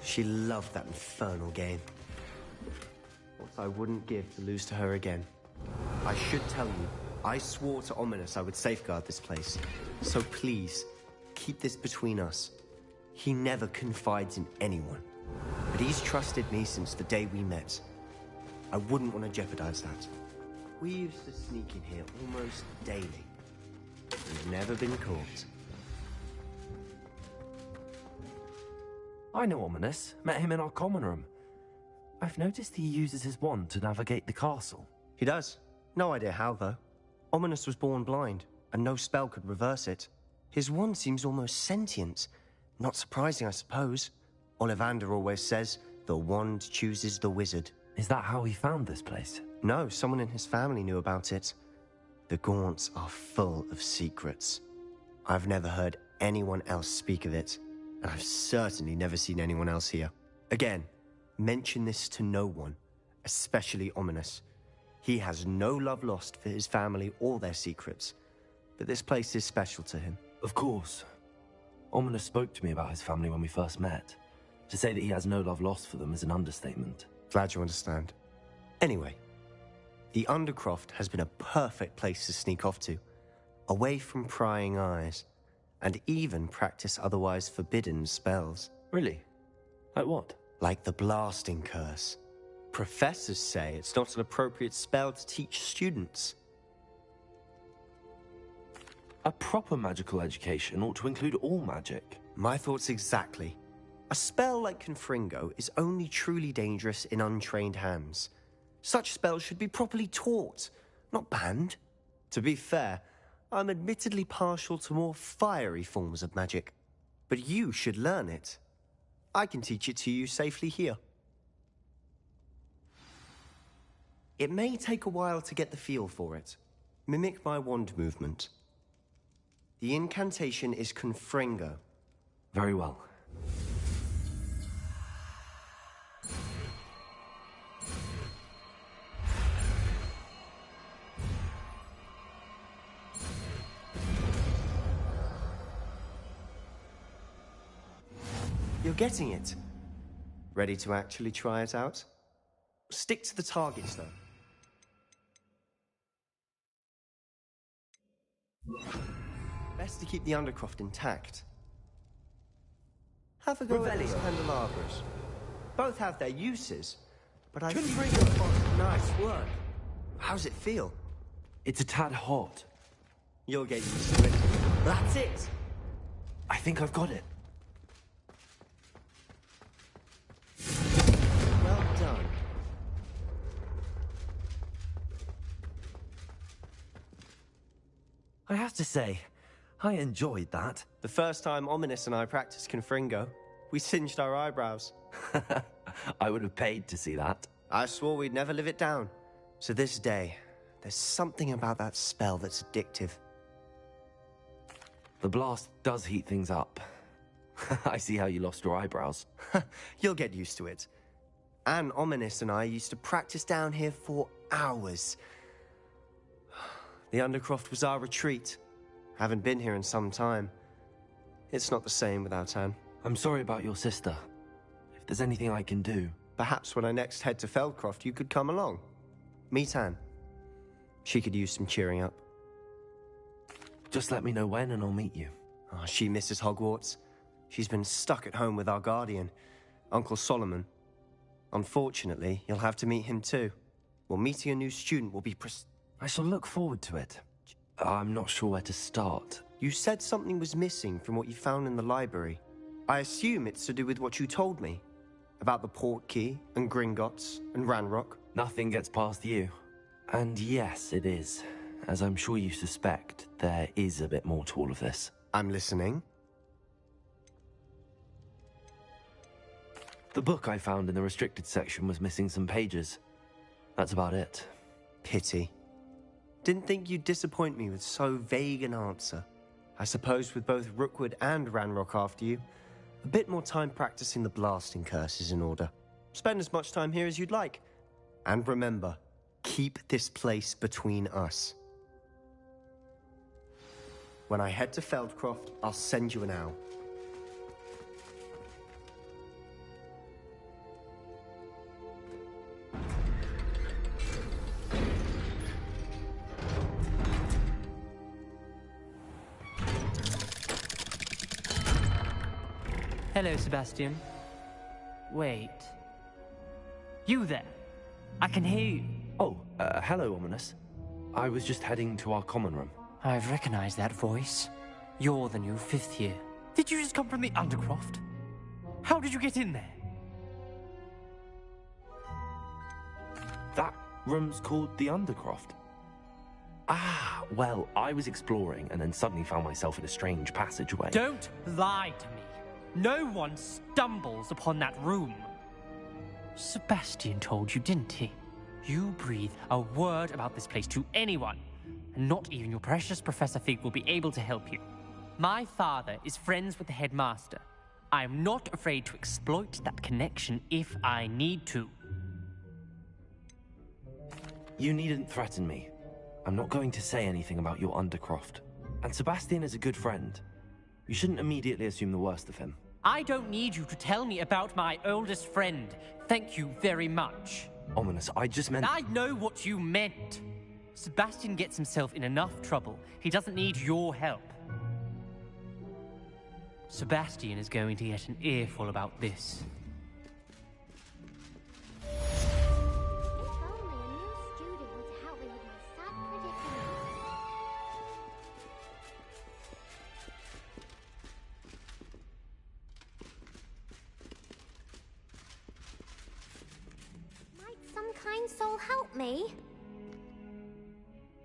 She loved that infernal game. What I wouldn't give to lose to her again. I should tell you, I swore to Ominous I would safeguard this place. So please, keep this between us. He never confides in anyone. But he's trusted me since the day we met. I wouldn't want to jeopardize that. We used to sneak in here almost daily. We've never been caught. I know Ominous. Met him in our common room. I've noticed he uses his wand to navigate the castle. He does. No idea how, though. Ominous was born blind, and no spell could reverse it. His wand seems almost sentient. Not surprising, I suppose. Ollivander always says, the wand chooses the wizard. Is that how he found this place? No, someone in his family knew about it. The Gaunts are full of secrets. I've never heard anyone else speak of it, and I've certainly never seen anyone else here. Again, mention this to no one, especially Ominous. He has no love lost for his family or their secrets, but this place is special to him. Of course. Ominous spoke to me about his family when we first met. To say that he has no love lost for them is an understatement. Glad you understand. Anyway, the Undercroft has been a perfect place to sneak off to, away from prying eyes, and even practice otherwise forbidden spells. Really? Like what? Like the blasting curse. Professors say it's not an appropriate spell to teach students. A proper magical education ought to include all magic. My thoughts exactly. A spell like Confringo is only truly dangerous in untrained hands. Such spells should be properly taught, not banned. To be fair, I'm admittedly partial to more fiery forms of magic. But you should learn it. I can teach it to you safely here. It may take a while to get the feel for it. Mimic my wand movement. The incantation is Confringo. Very well. You're getting it. Ready to actually try it out? Stick to the targets, though. Best to keep the Undercroft intact. Have a go at these candelabras. Both have their uses, but I think nice work. How's it feel? It's a tad hot. You'll get used to it. That's it! I think I've got it. Well done. I have to say, I enjoyed that. The first time Ominous and I practiced Confringo, we singed our eyebrows. I would have paid to see that. I swore we'd never live it down. So this day, There's something about that spell that's addictive. The blast does heat things up. I see how you lost your eyebrows. You'll get used to it. Anne Ominous and I used to practice down here for hours. The Undercroft was our retreat. Haven't been here in some time. It's not the same without Anne. I'm sorry about your sister. If there's anything I can do... Perhaps when I next head to Feldcroft, you could come along. Meet Anne. She could use some cheering up. Just let me know when and I'll meet you. Oh, she misses Hogwarts. She's been stuck at home with our guardian, Uncle Solomon. Unfortunately, you'll have to meet him too. Well, meeting a new student will be I shall look forward to it. I'm not sure where to start. You said something was missing from what you found in the library. I assume it's to do with what you told me. About the Portkey, and Gringotts, and Ranrock. Nothing gets past you. And yes, it is. As I'm sure you suspect, there is a bit more to all of this. I'm listening. The book I found in the restricted section was missing some pages. That's about it. Pity. Didn't think you'd disappoint me with so vague an answer. I suppose with both Rookwood and Ranrock after you, a bit more time practicing the blasting curse is in order. Spend as much time here as you'd like. And remember, keep this place between us. When I head to Feldcroft, I'll send you an owl. Hello, Sebastian. Wait. You there? I can hear you. Oh, hello, Ominous. I was just heading to our common room. I've recognized that voice. You're the new 5th year. Did you just come from the Undercroft? How did you get in there? That room's called the Undercroft. Ah, well, I was exploring and then suddenly found myself in a strange passageway. Don't lie to me. No one stumbles upon that room. Sebastian told you, didn't he? You breathe a word about this place to anyone, and not even your precious Professor Fig will be able to help you. My father is friends with the headmaster. I am not afraid to exploit that connection if I need to. You needn't threaten me. I'm not going to say anything about your Undercroft. And Sebastian is a good friend. You shouldn't immediately assume the worst of him. I don't need you to tell me about my oldest friend. Thank you very much. Ominous, I just meant... I know what you meant. Sebastian gets himself in enough trouble. He doesn't need your help. Sebastian is going to get an earful about this. Kind soul help me?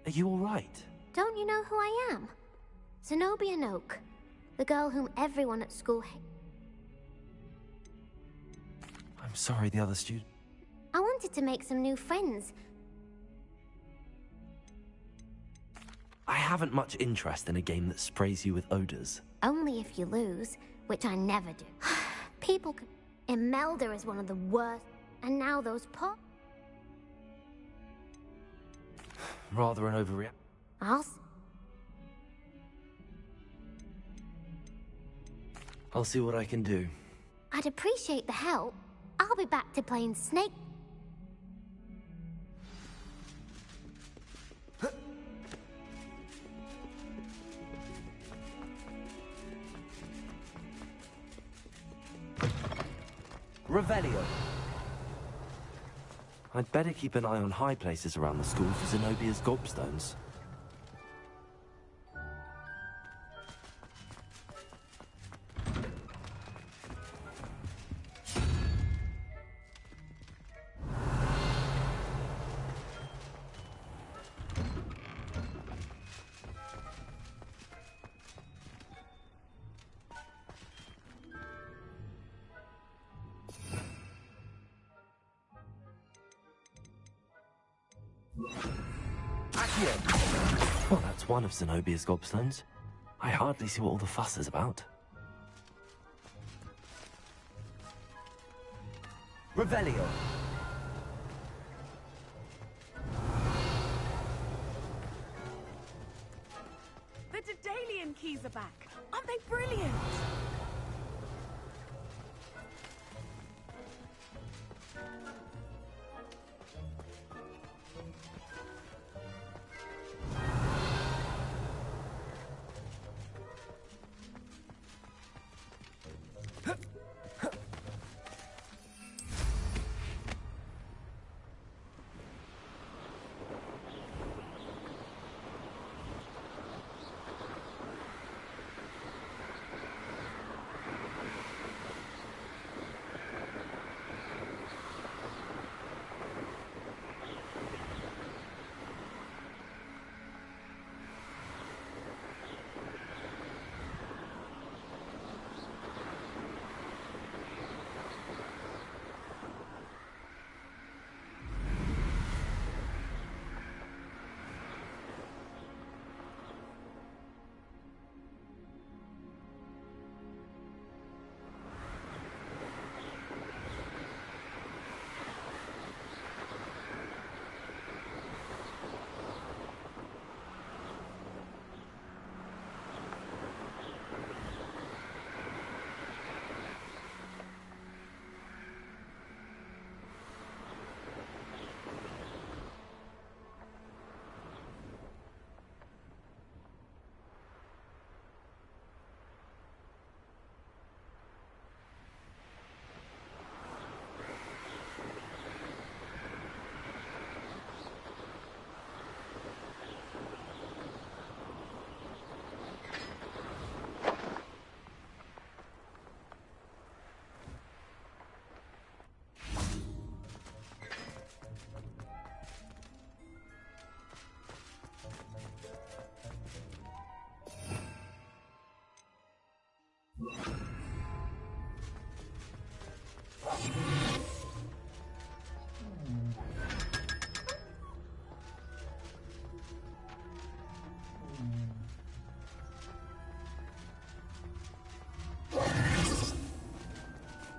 Are you all right? Don't you know who I am? Zenobia Noak, the girl whom everyone at school hates. I'm sorry, the other student. I wanted to make some new friends. I haven't much interest in a game that sprays you with odors. Only if you lose, which I never do. People could... Imelda is one of the worst, and now those Rather an overreaction. I'll see what I can do. I'd appreciate the help. I'll be back to playing Snake. Revelio. I'd better keep an eye on high places around the school for Zenobia's gobstones. Well, that's one of Zenobia's gobstones. I hardly see what all the fuss is about. Revelio. The Daedalian keys are back. Aren't they brilliant?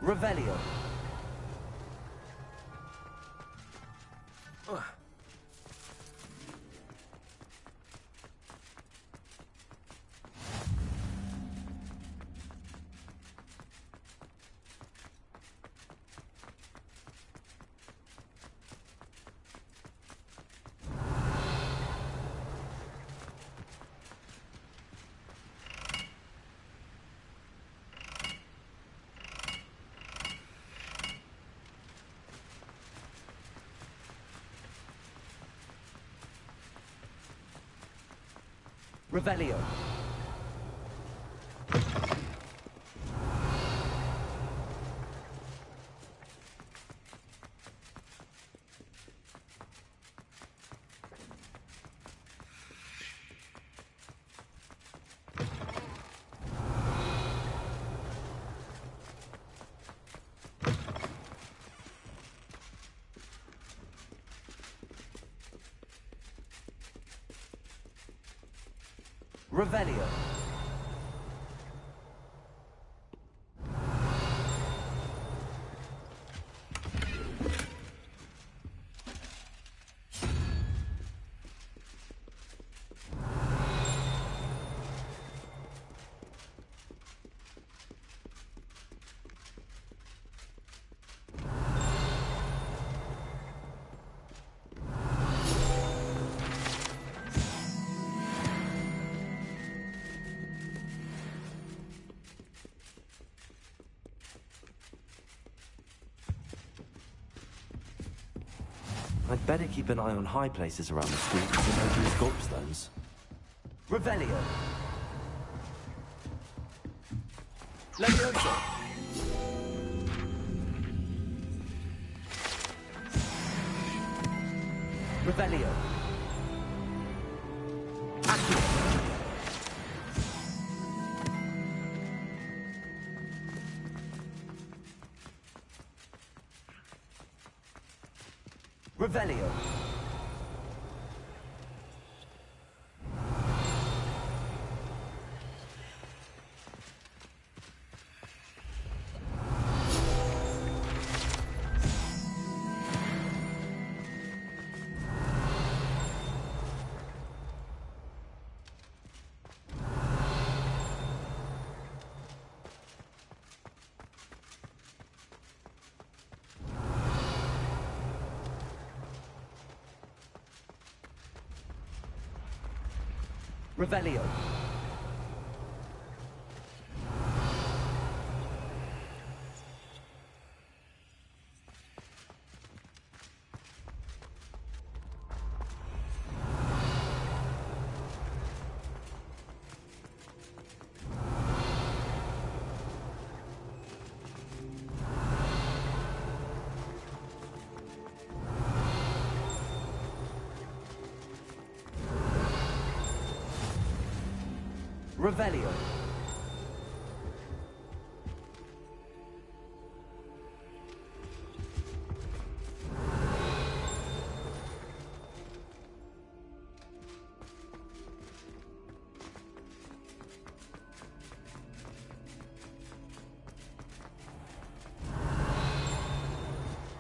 Revelio. Revelio. Revelio. I'd better keep an eye on high places around the streets and over his gobstones. Revelio. Levioso. Revelio. Revelio. Revelio. Revelio.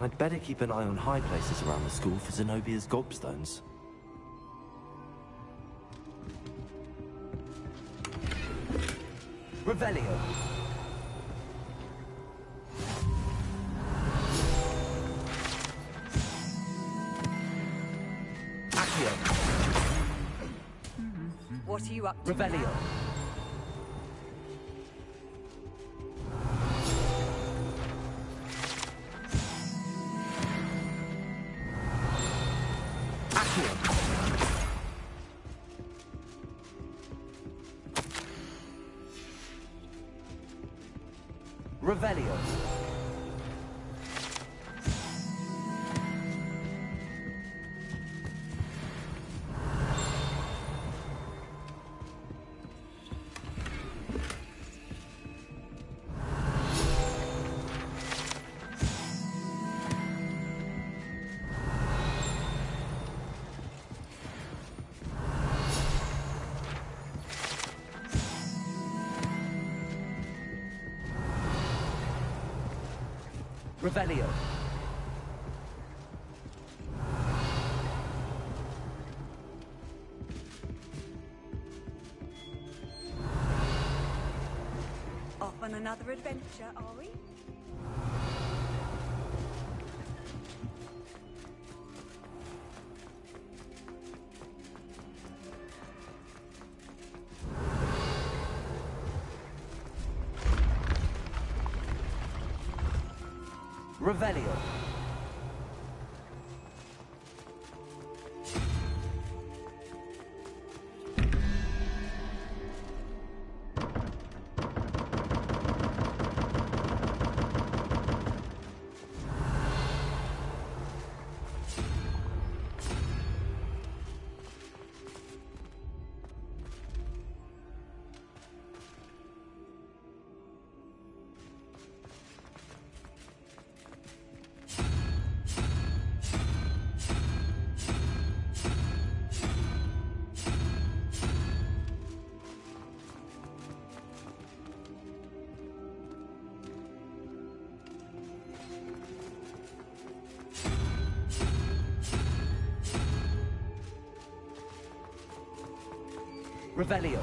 I'd better keep an eye on high places around the school for Zenobia's gobstones. Revelio. Accio. What are you up to Revelio. now? Revelio. Revelio. Off on another adventure, are we? Revelio. Revelio.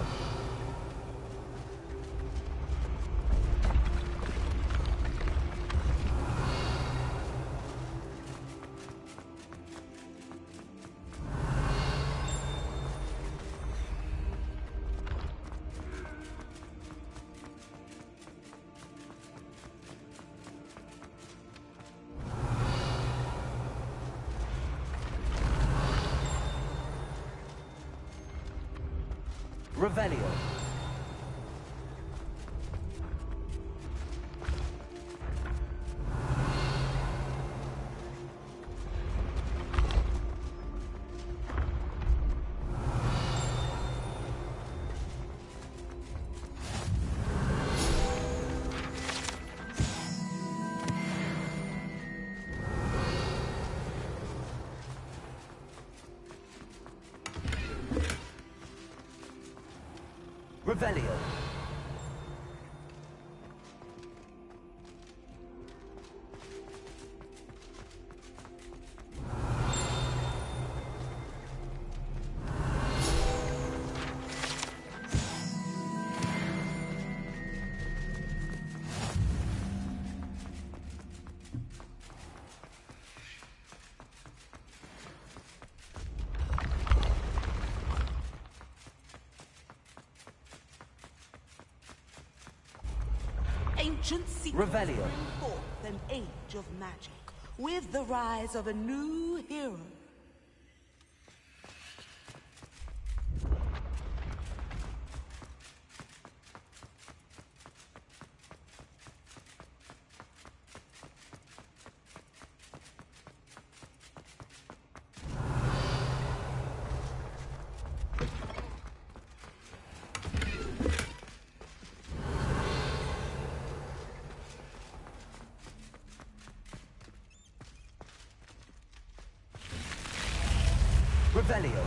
Revelio. Revelio. Ancient secrets Revelio. bring forth an age of magic, with the rise of a new hero. Revelio.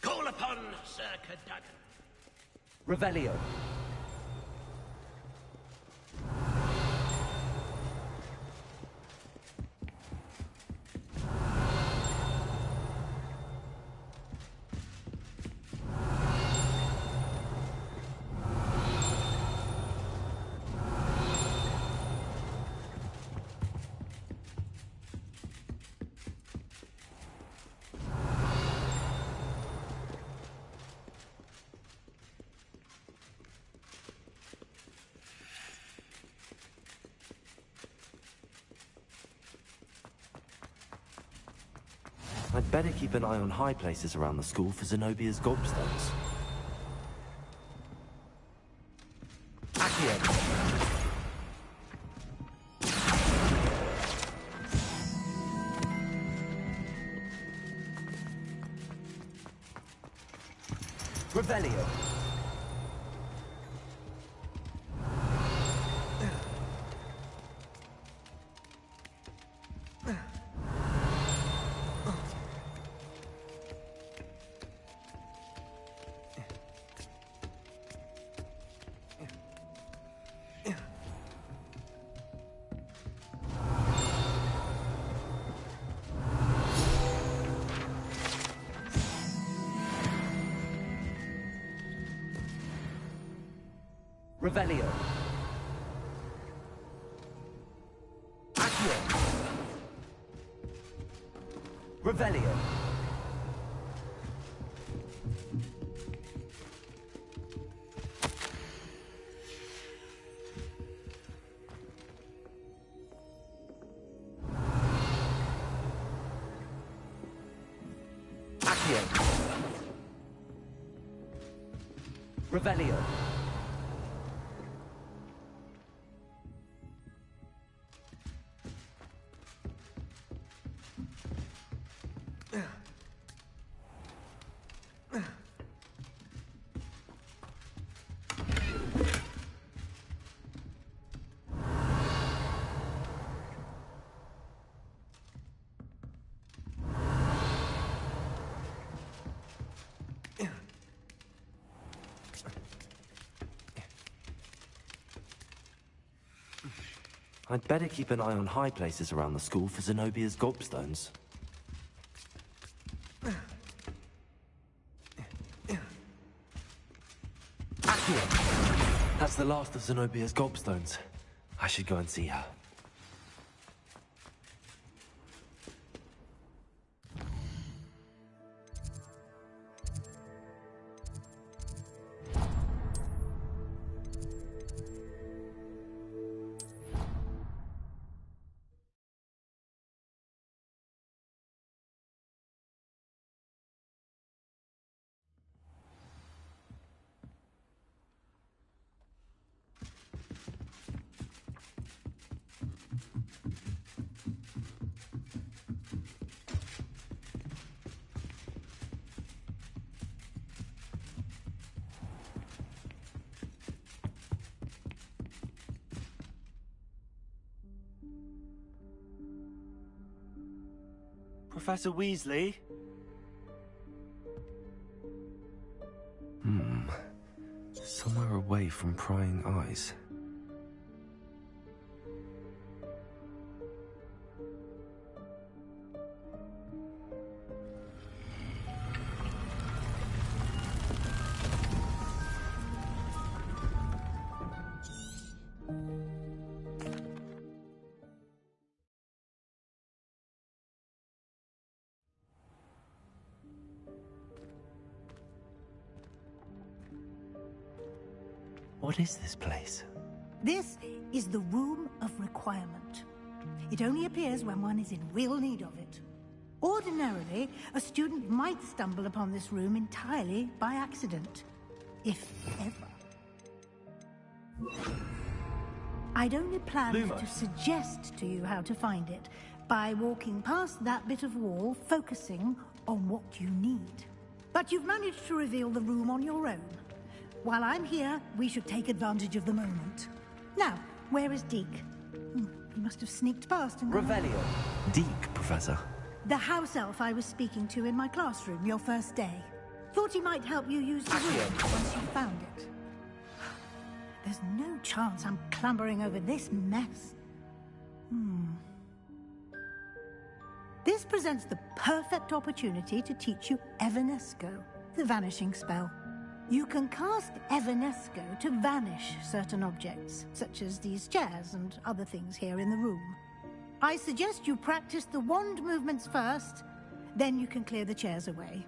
Call upon Sir Cadogan. Revelio. I'd better keep an eye on high places around the school for Zenobia's gobstones. Accio. Revelio. Revelio. Accio. Revelio. Accio. Revelio. I'd better keep an eye on high places around the school for Zenobia's gobstones. Accio! That's the last of Zenobia's gobstones. I should go and see her. Professor Weasley? Somewhere away from prying eyes. What is this place? This is the Room of Requirement. It only appears when one is in real need of it. Ordinarily, a student might stumble upon this room entirely by accident, if ever. I'd only planned to suggest to you how to find it by walking past that bit of wall, focusing on what you need. But you've managed to reveal the room on your own. While I'm here, we should take advantage of the moment. Now, where is Deke? He must have sneaked past and... Revelio. Deke, Professor. The house elf I was speaking to in my classroom your first day. Thought he might help you use the room once you found it. There's no chance I'm clambering over this mess. This presents the perfect opportunity to teach you Evanesco, the vanishing spell. You can cast Evanesco to vanish certain objects, such as these chairs and other things here in the room. I suggest you practice the wand movements first, then you can clear the chairs away.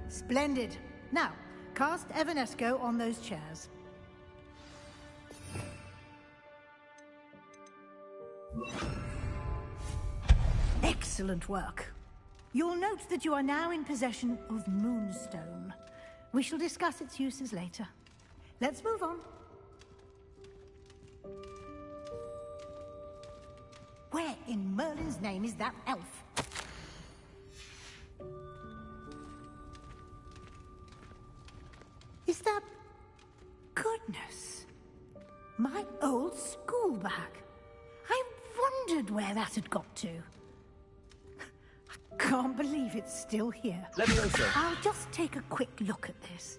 Splendid. Now, cast Evanesco on those chairs. Excellent work. You'll note that you are now in possession of Moonstone. We shall discuss its uses later. Let's move on. Where in Merlin's name is that elf? Is that... Goodness. My old school bag. I wondered where that had got to. I can't believe it's still here. Levioso. I'll just take a quick look at this.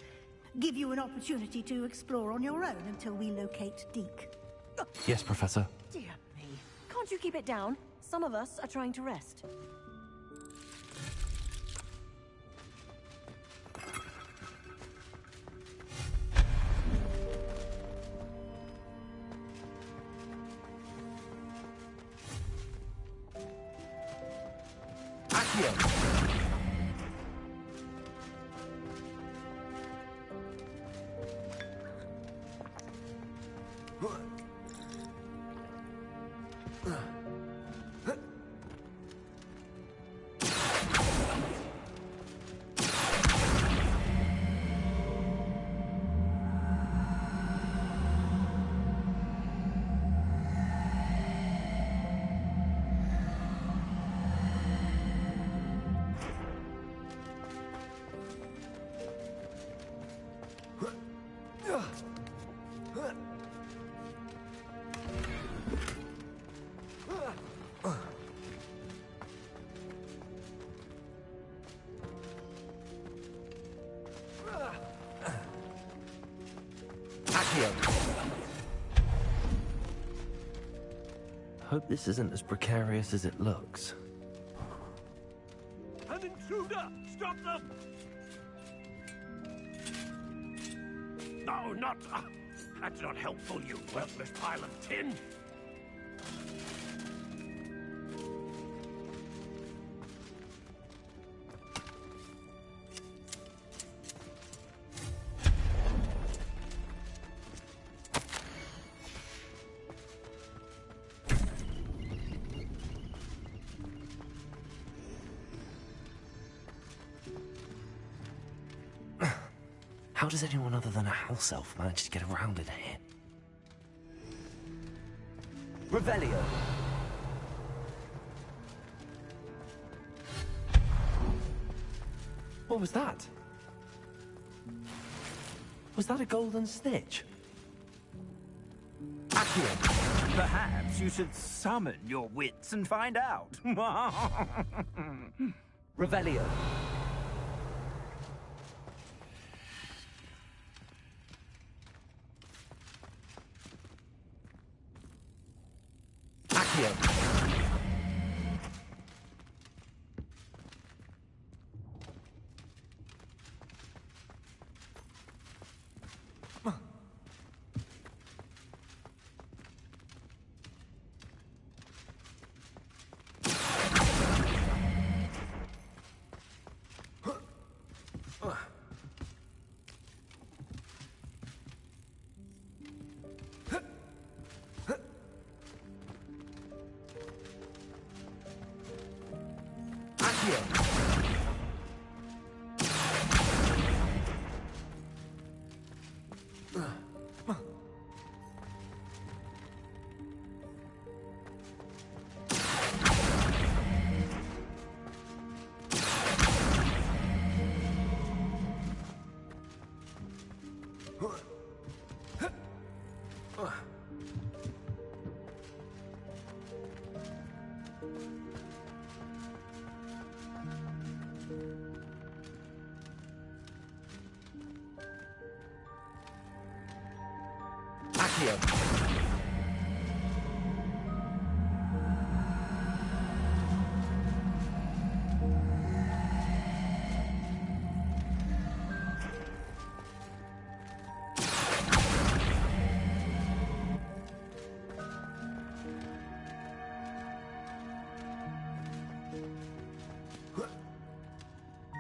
Give you an opportunity to explore on your own until we locate Deke. Yes, Professor. Dear me. Can't you keep it down? Some of us are trying to rest. Hope this isn't as precarious as it looks. An intruder! Stop them! No, not... that's not helpful, you worthless pile of tin! How does anyone other than a house elf manage to get around in here? Revelio. What was that? Was that a golden snitch? Accio, perhaps you should summon your wits and find out. Revelio. Accio.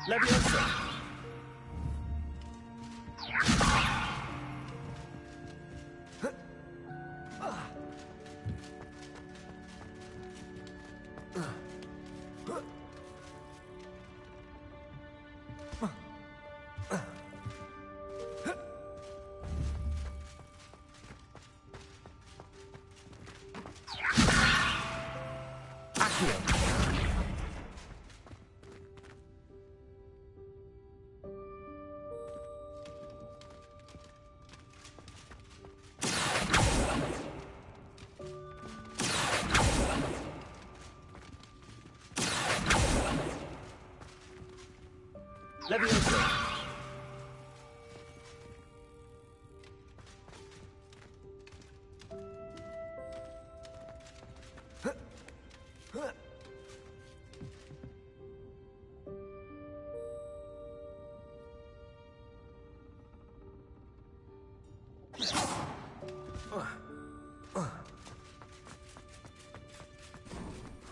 Leviosa. Leviosa.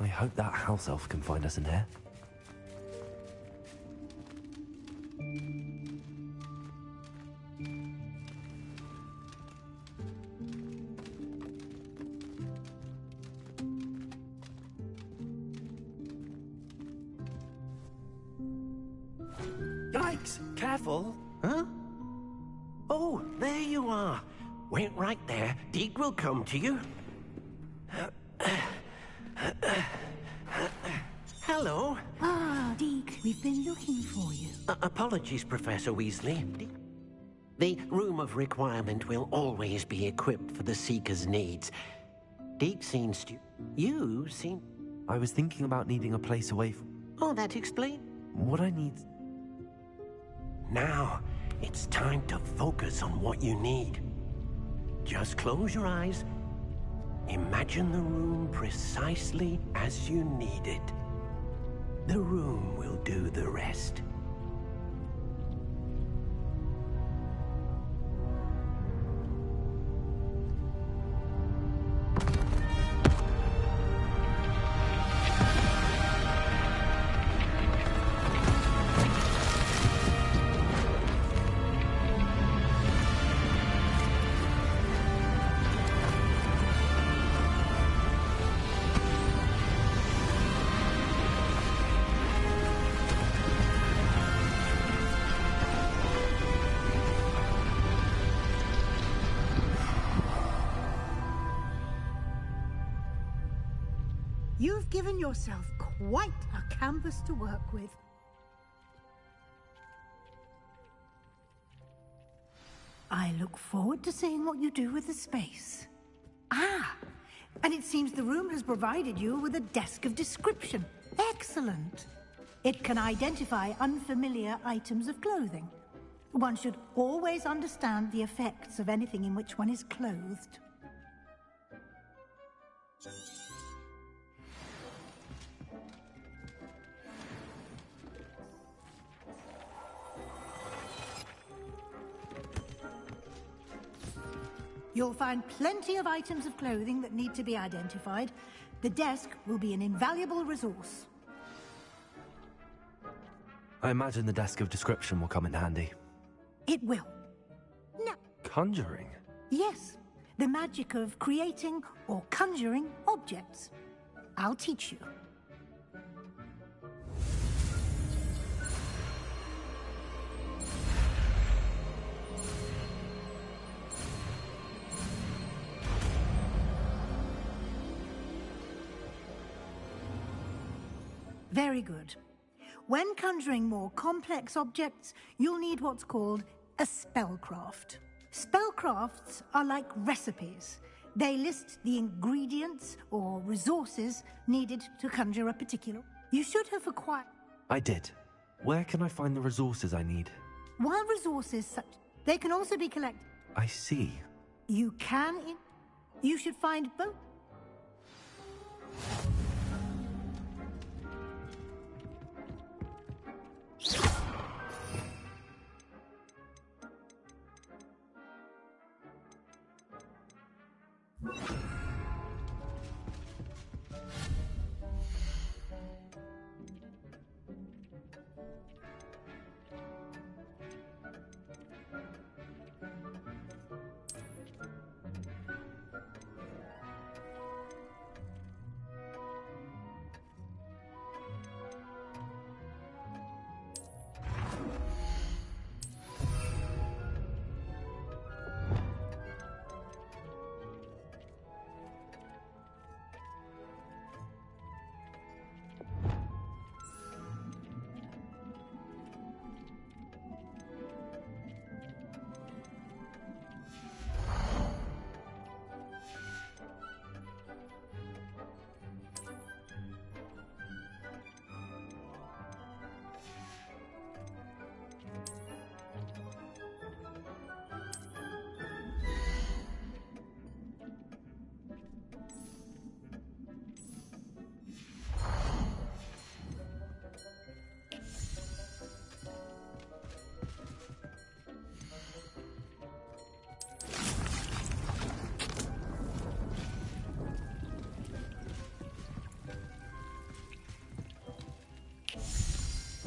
I hope that house elf can find us in here. Yikes! Careful! Huh? Oh, there you are. Wait right there. Deke will come to you. Hello. Ah, Deke, we've been looking for you. Apologies, Professor Weasley. The Room of Requirement will always be equipped for the Seeker's needs. Deke seems to... You seem... I was thinking about needing a place away from... Oh, that explains... What I need... Now, it's time to focus on what you need. Just close your eyes. Imagine the room precisely as you need it. The room will do the rest. You've given yourself quite a canvas to work with. I look forward to seeing what you do with the space. Ah, and it seems the room has provided you with a desk of description. Excellent. It can identify unfamiliar items of clothing. One should always understand the effects of anything in which one is clothed. You'll find plenty of items of clothing that need to be identified. The desk will be an invaluable resource. I imagine the desk of description will come in handy. It will. Now, Conjuring? yes, the magic of creating or conjuring objects. I'll teach you. Very good. When conjuring more complex objects, you'll need what's called a spellcraft. Spellcrafts are like recipes. They list the ingredients or resources needed to conjure a particular. You should have acquired... I did. Where can I find the resources I need? While resources such... They can also be collected. I see. You can... You should find both.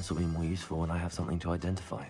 This will be more useful when I have something to identify.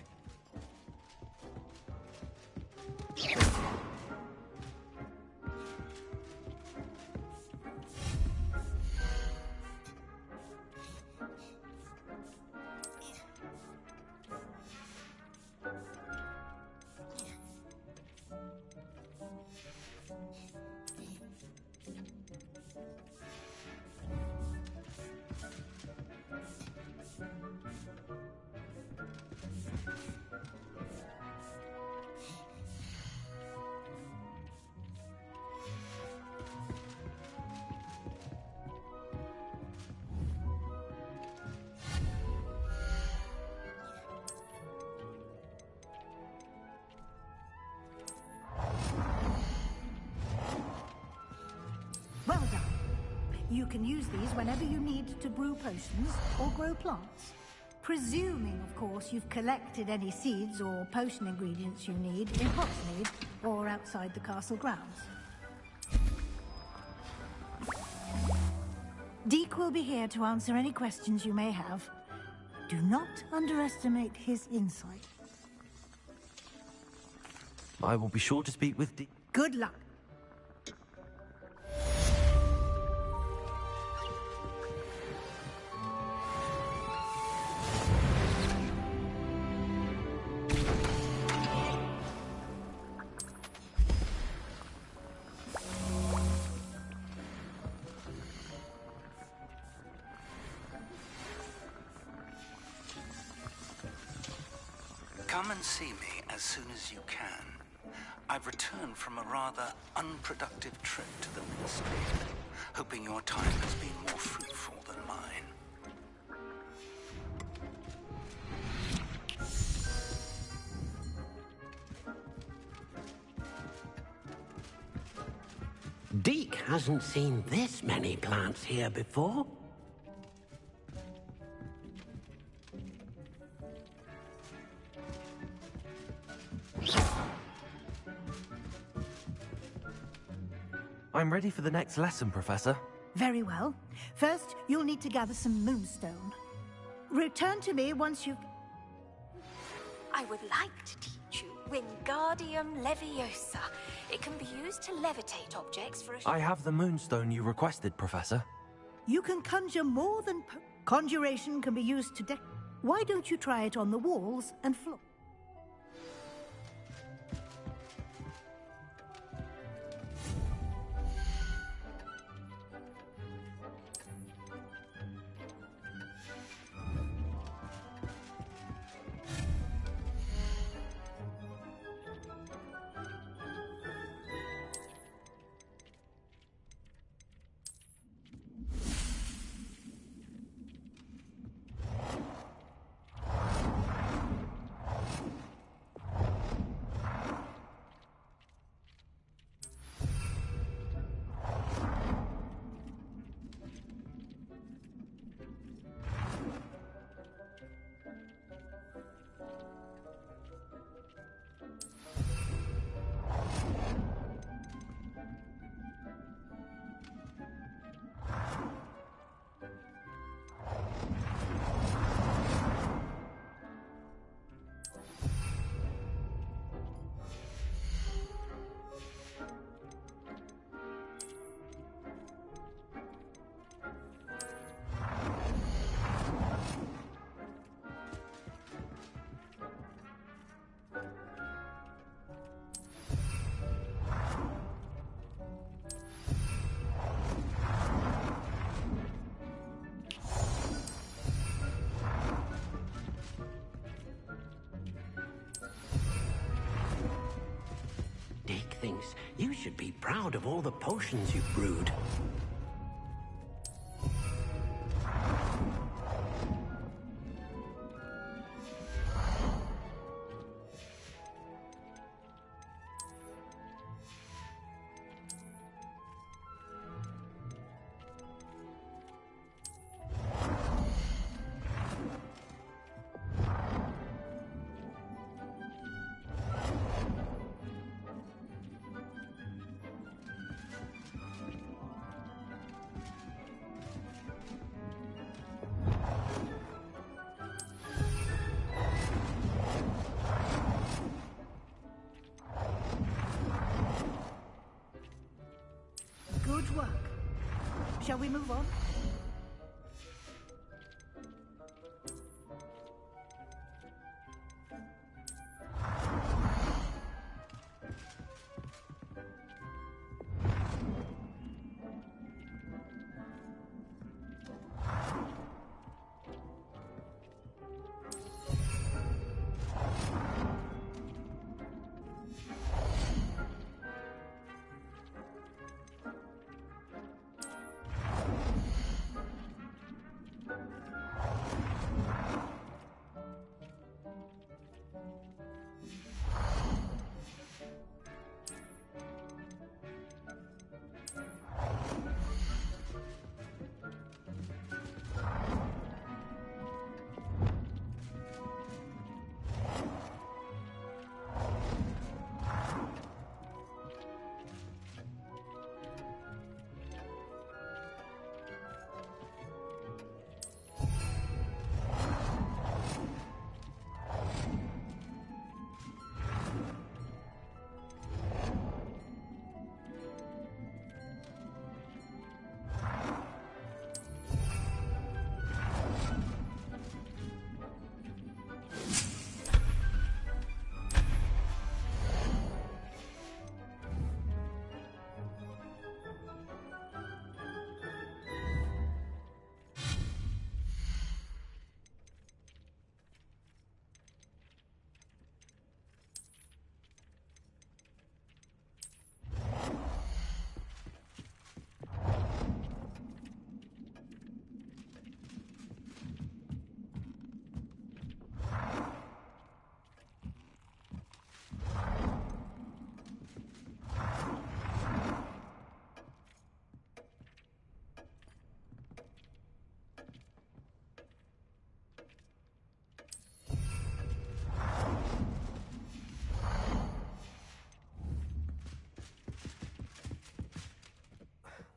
Well done. You can use these whenever you need to brew potions or grow plants. Presuming, of course, you've collected any seeds or potion ingredients you need in Hogsmeade or outside the castle grounds. Deke will be here to answer any questions you may have. Do not underestimate his insight. I will be sure to speak with Deke. Good luck. Come and see me as soon as you can. I've returned from a rather unproductive trip to the Ministry, hoping your time has been more fruitful than mine. Deke hasn't seen this many plants here before. I'm ready for the next lesson, Professor. Very well. First, you'll need to gather some moonstone. Return to me once you've... I would like to teach you Wingardium Leviosa. It can be used to levitate objects for a... I have the moonstone you requested, Professor. You can conjure more than... Conjuration can be used to Why don't you try it on the walls and floor? Deke thinks you should be proud of all the potions you've brewed. Good work. Shall we move on?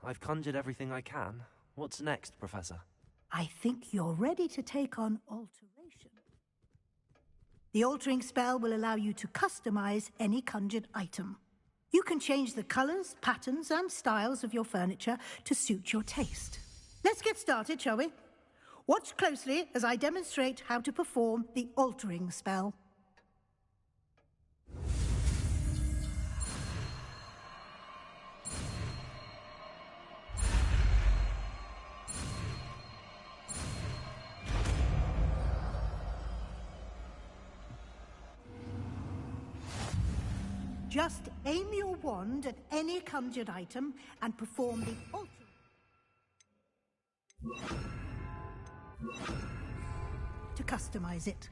I've conjured everything I can. What's next, Professor? I think you're ready to take on alteration. The altering spell will allow you to customize any conjured item. You can change the colors, patterns, and styles of your furniture to suit your taste. Let's get started, shall we? Watch closely as I demonstrate how to perform the altering spell. Just aim your wand at any conjured item and perform the altering. To customize it.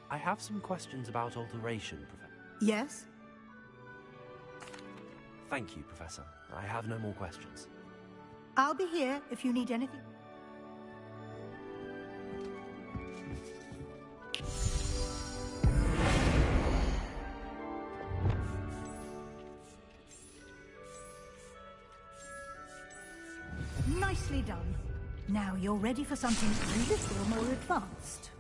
I have some questions about alteration, Professor. Yes? Thank you, Professor. I have no more questions. I'll be here if you need anything. Nicely done. Now you're ready for something a little more advanced.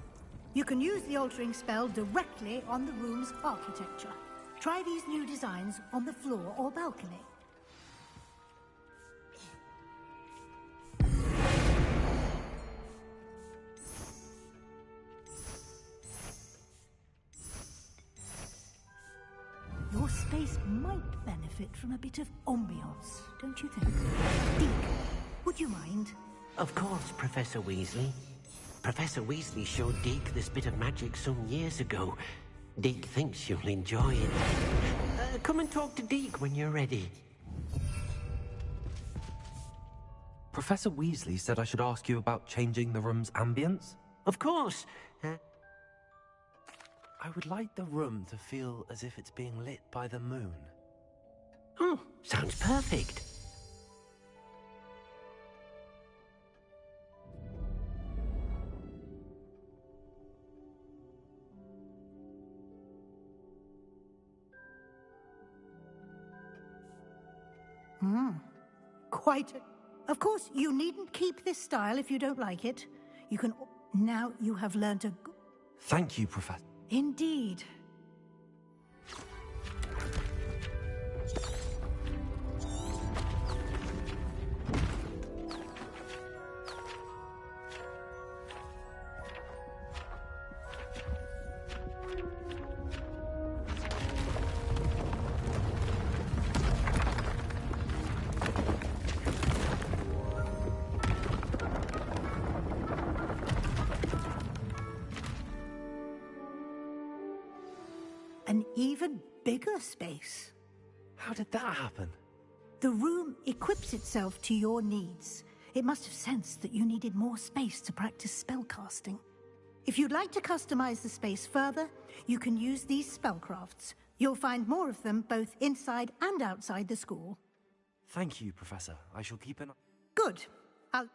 You can use the altering spell directly on the room's architecture. Try these new designs on the floor or balcony. Your space might benefit from a bit of ambiance, don't you think? Deke, would you mind? Of course, Professor Weasley. Professor Weasley showed Deke this bit of magic some years ago. Deke thinks you'll enjoy it. Come and talk to Deke when you're ready. Professor Weasley said I should ask you about changing the room's ambience? Of course. I would like the room to feel as if it's being lit by the moon. Oh, sounds perfect. Quite. Of course, you needn't keep this style if you don't like it. You can. Now you have learned a. Thank you, Professor. Indeed. an even bigger space. How did that happen? The room equips itself to your needs. It must have sensed that you needed more space to practice spellcasting. If you'd like to customize the space further, you can use these spellcrafts. You'll find more of them both inside and outside the school. Thank you, Professor. I shall keep an eye. Good. I'll...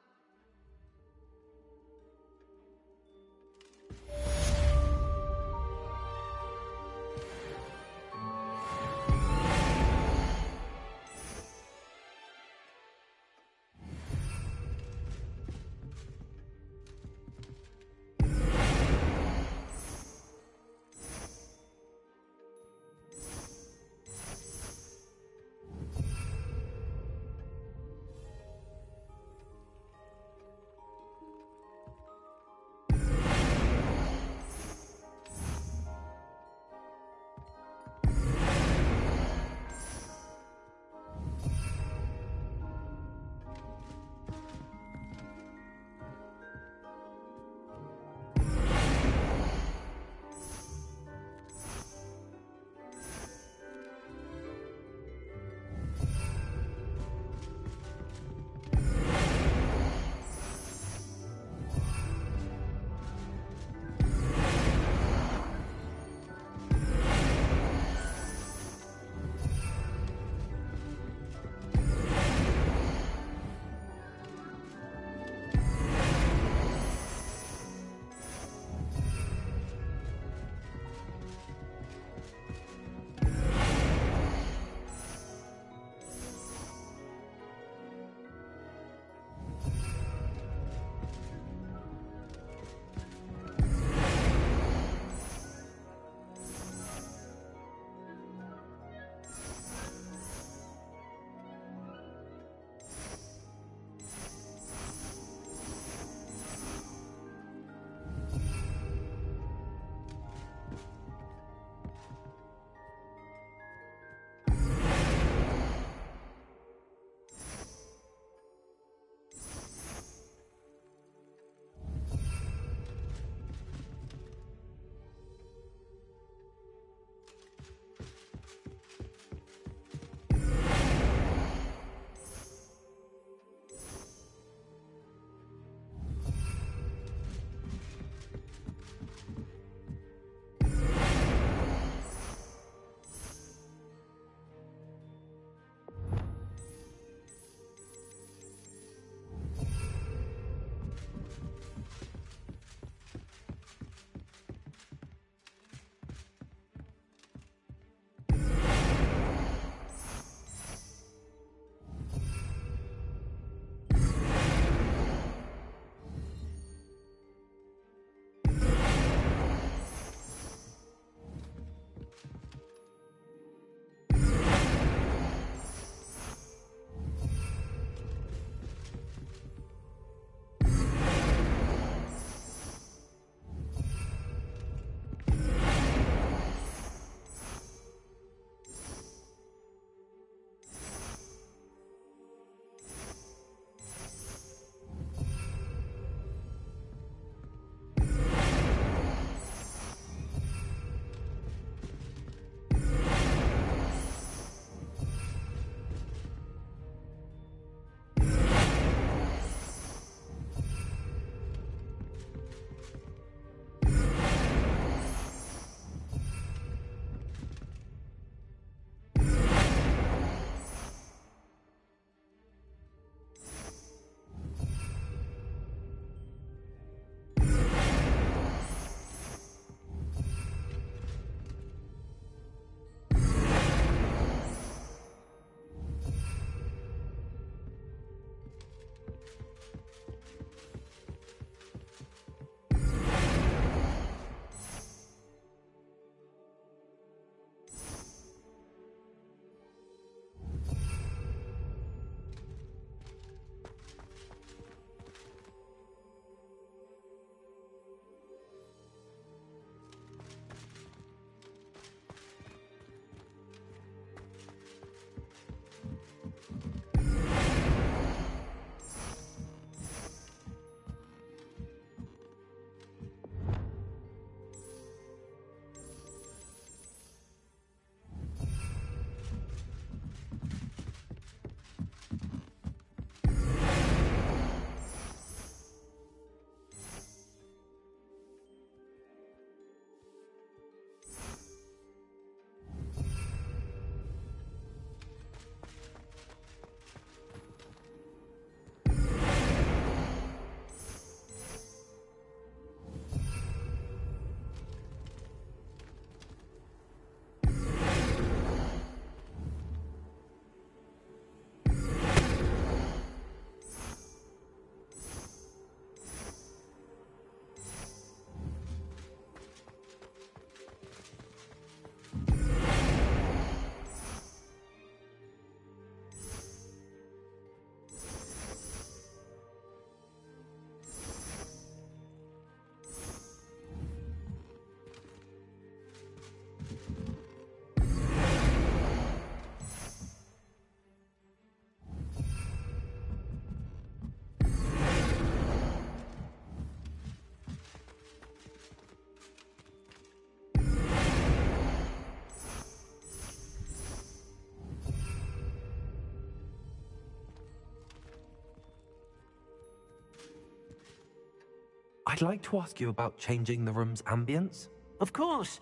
I'd like to ask you about changing the room's ambience. Of course.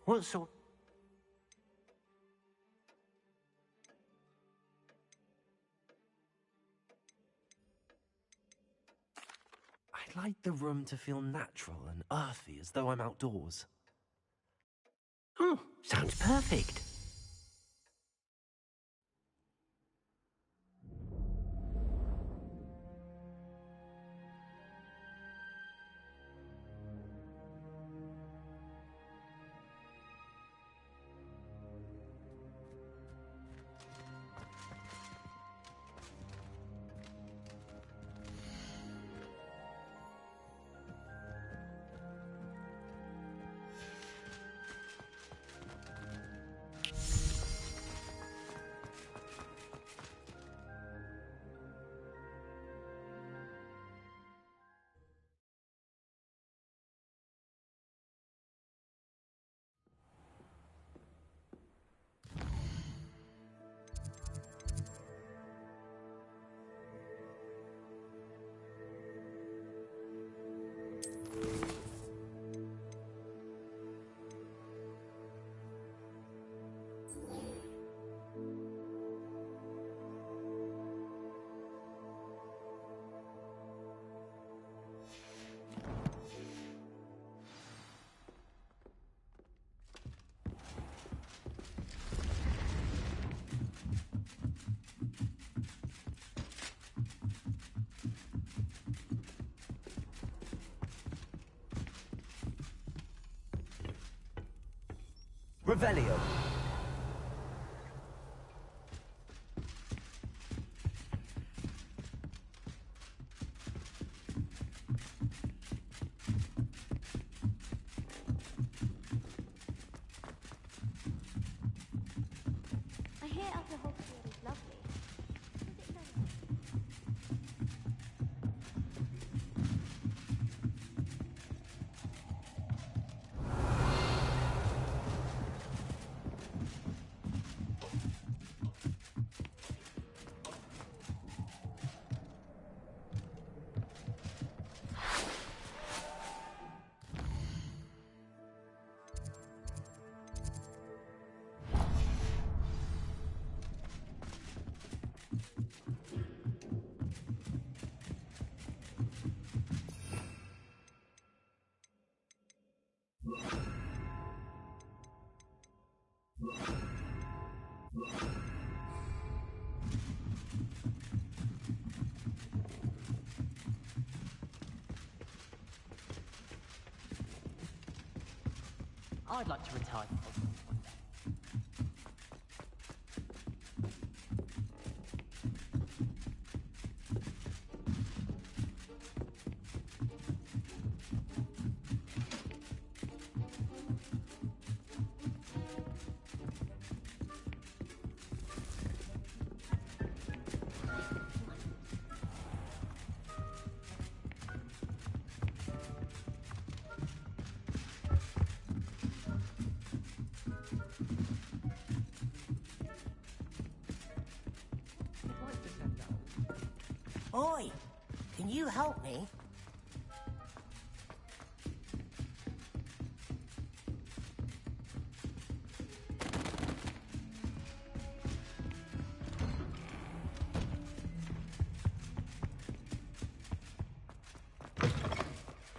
What sort... I'd like the room to feel natural and earthy, as though I'm outdoors. Oh, sounds perfect. Revelio. I hear At Hogwarts is lovely. Is it lovely? I'd like to retire from Hogwarts one day. Oi, can you help me?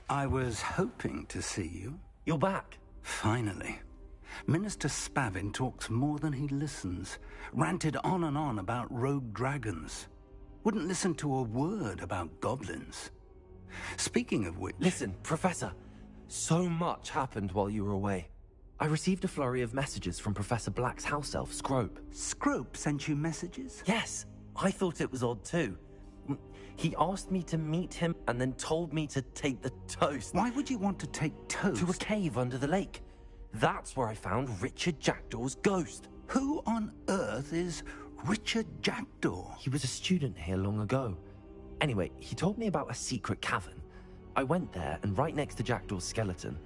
I was hoping to see you. You're back. Finally. Minister Spavin talks more than he listens. Ranted on and on about rogue dragons. Wouldn't listen to a word about goblins. Speaking of which... Listen, Professor. So much happened while you were away. I received a flurry of messages from Professor Black's house elf, Scrope. Scrope sent you messages? Yes. I thought it was odd too. He asked me to meet him and then told me to take the toast. Why would you want to take toast? To a cave under the lake. That's where I found Richard Jackdaw's ghost. Who on earth is Richard Jackdaw? He was a student here long ago. Anyway, he told me about a secret cavern. I went there, and right next to Jackdaw's skeleton,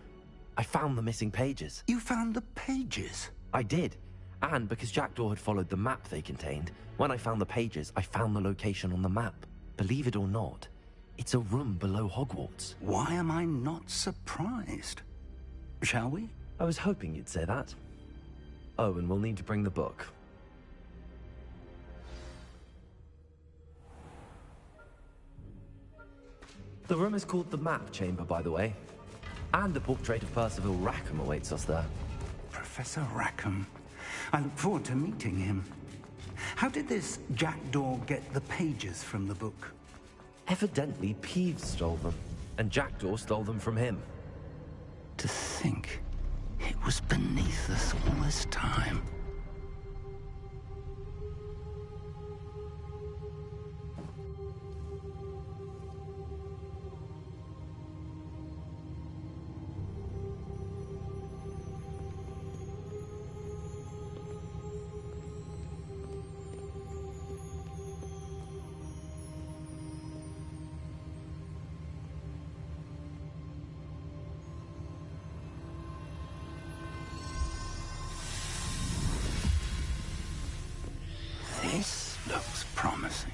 I found the missing pages. You found the pages? I did. And because Jackdaw had followed the map they contained, when I found the pages, I found the location on the map. Believe it or not, It's a room below Hogwarts. Why am I not surprised? Shall we? I was hoping you'd say that. Oh, and we'll need to bring the book. The room is called the Map Chamber, by the way. And a portrait of Percival Rackham awaits us there. Professor Rackham. I look forward to meeting him. How did this jackdaw get the pages from the book? Evidently, Peeves stole them, and Jackdaw stole them from him. To think it was beneath us all this time. This looks promising.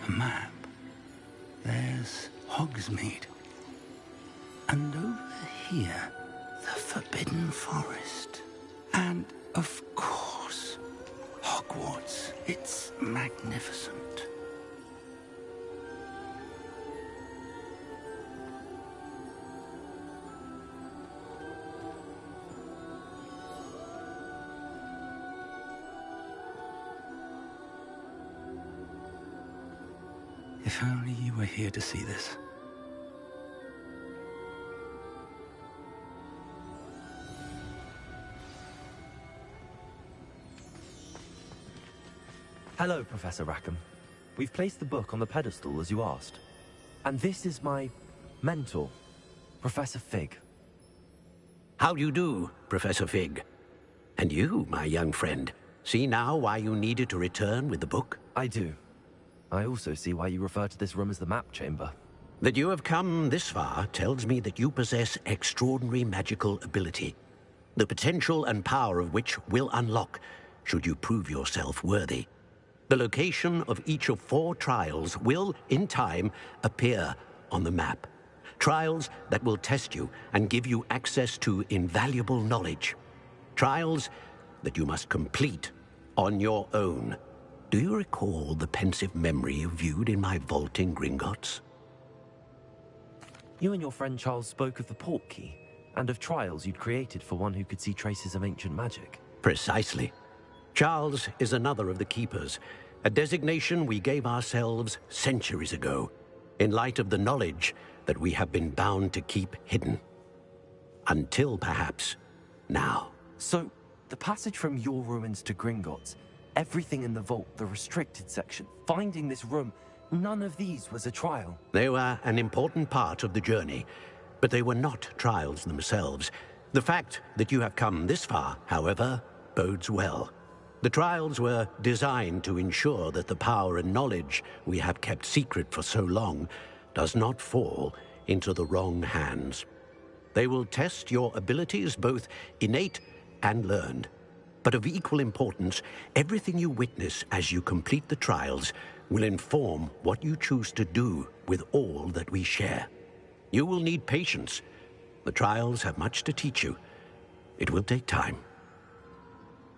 Map. There's Hogsmeade. And over here, the Forbidden Forest. And, of course, Hogwarts. It's magnificent. If only you were here to see this. Hello, Professor Rackham. We've placed the book on the pedestal, as you asked. And this is my mentor, Professor Fig. How do you do, Professor Fig? And you, my young friend, see now why you needed to return with the book? I do. I also see why you refer to this room as the Map Chamber. That you have come this far tells me that you possess extraordinary magical ability, the potential and power of which will unlock should you prove yourself worthy. The location of each of 4 trials will, in time, appear on the map. Trials that will test you and give you access to invaluable knowledge. Trials that you must complete on your own. Do you recall the pensive memory you viewed in my vault in Gringotts? You and your friend Charles spoke of the Portkey, and of trials you'd created for one who could see traces of ancient magic. Precisely. Charles is another of the Keepers, a designation we gave ourselves centuries ago, in light of the knowledge that we have been bound to keep hidden. Until, perhaps, now. So, the passage from your ruins to Gringotts, everything in the vault, the restricted section, finding this room, none of these was a trial. They were an important part of the journey, but they were not trials themselves. The fact that you have come this far, however, bodes well. The trials were designed to ensure that the power and knowledge we have kept secret for so long does not fall into the wrong hands. They will test your abilities, both innate and learned. But of equal importance, everything you witness as you complete the trials will inform what you choose to do with all that we share. You will need patience. The trials have much to teach you. It will take time.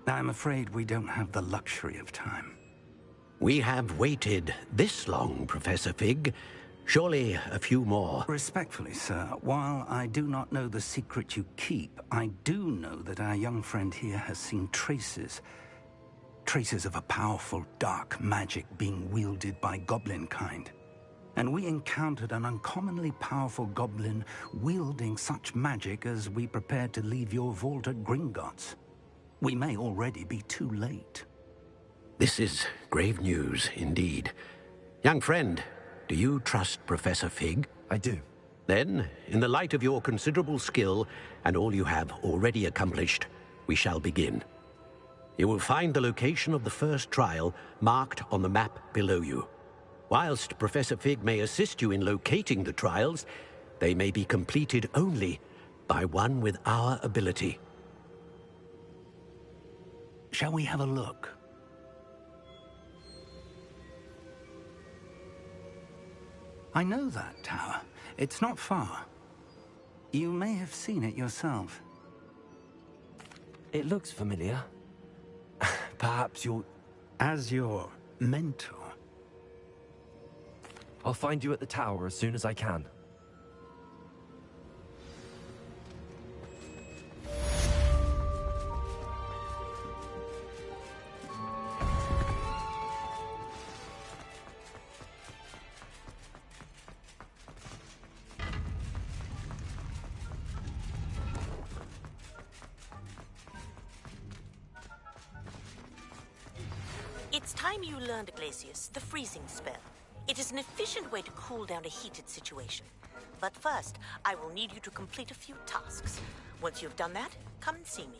I'm afraid we don't have the luxury of time. We have waited this long, Professor Fig. Surely a few more. Respectfully, sir, while I do not know the secret you keep, I do know that our young friend here has seen traces of a powerful dark magic being wielded by goblin kind. And we encountered an uncommonly powerful goblin wielding such magic as we prepared to leave your vault at Gringotts. We may already be too late. This is grave news, indeed. Young friend, do you trust Professor Fig? I do. Then, in the light of your considerable skill and all you have already accomplished, we shall begin. You will find the location of the first trial marked on the map below you. Whilst Professor Fig may assist you in locating the trials, they may be completed only by one with our ability. Shall we have a look? I know that tower. It's not far. You may have seen it yourself. It looks familiar. Perhaps you're... As your mentor. I'll find you at the tower as soon as I can. It's time you learned, Glacius, the freezing spell. It is an efficient way to cool down a heated situation. But first, I will need you to complete a few tasks. Once you've done that, come and see me.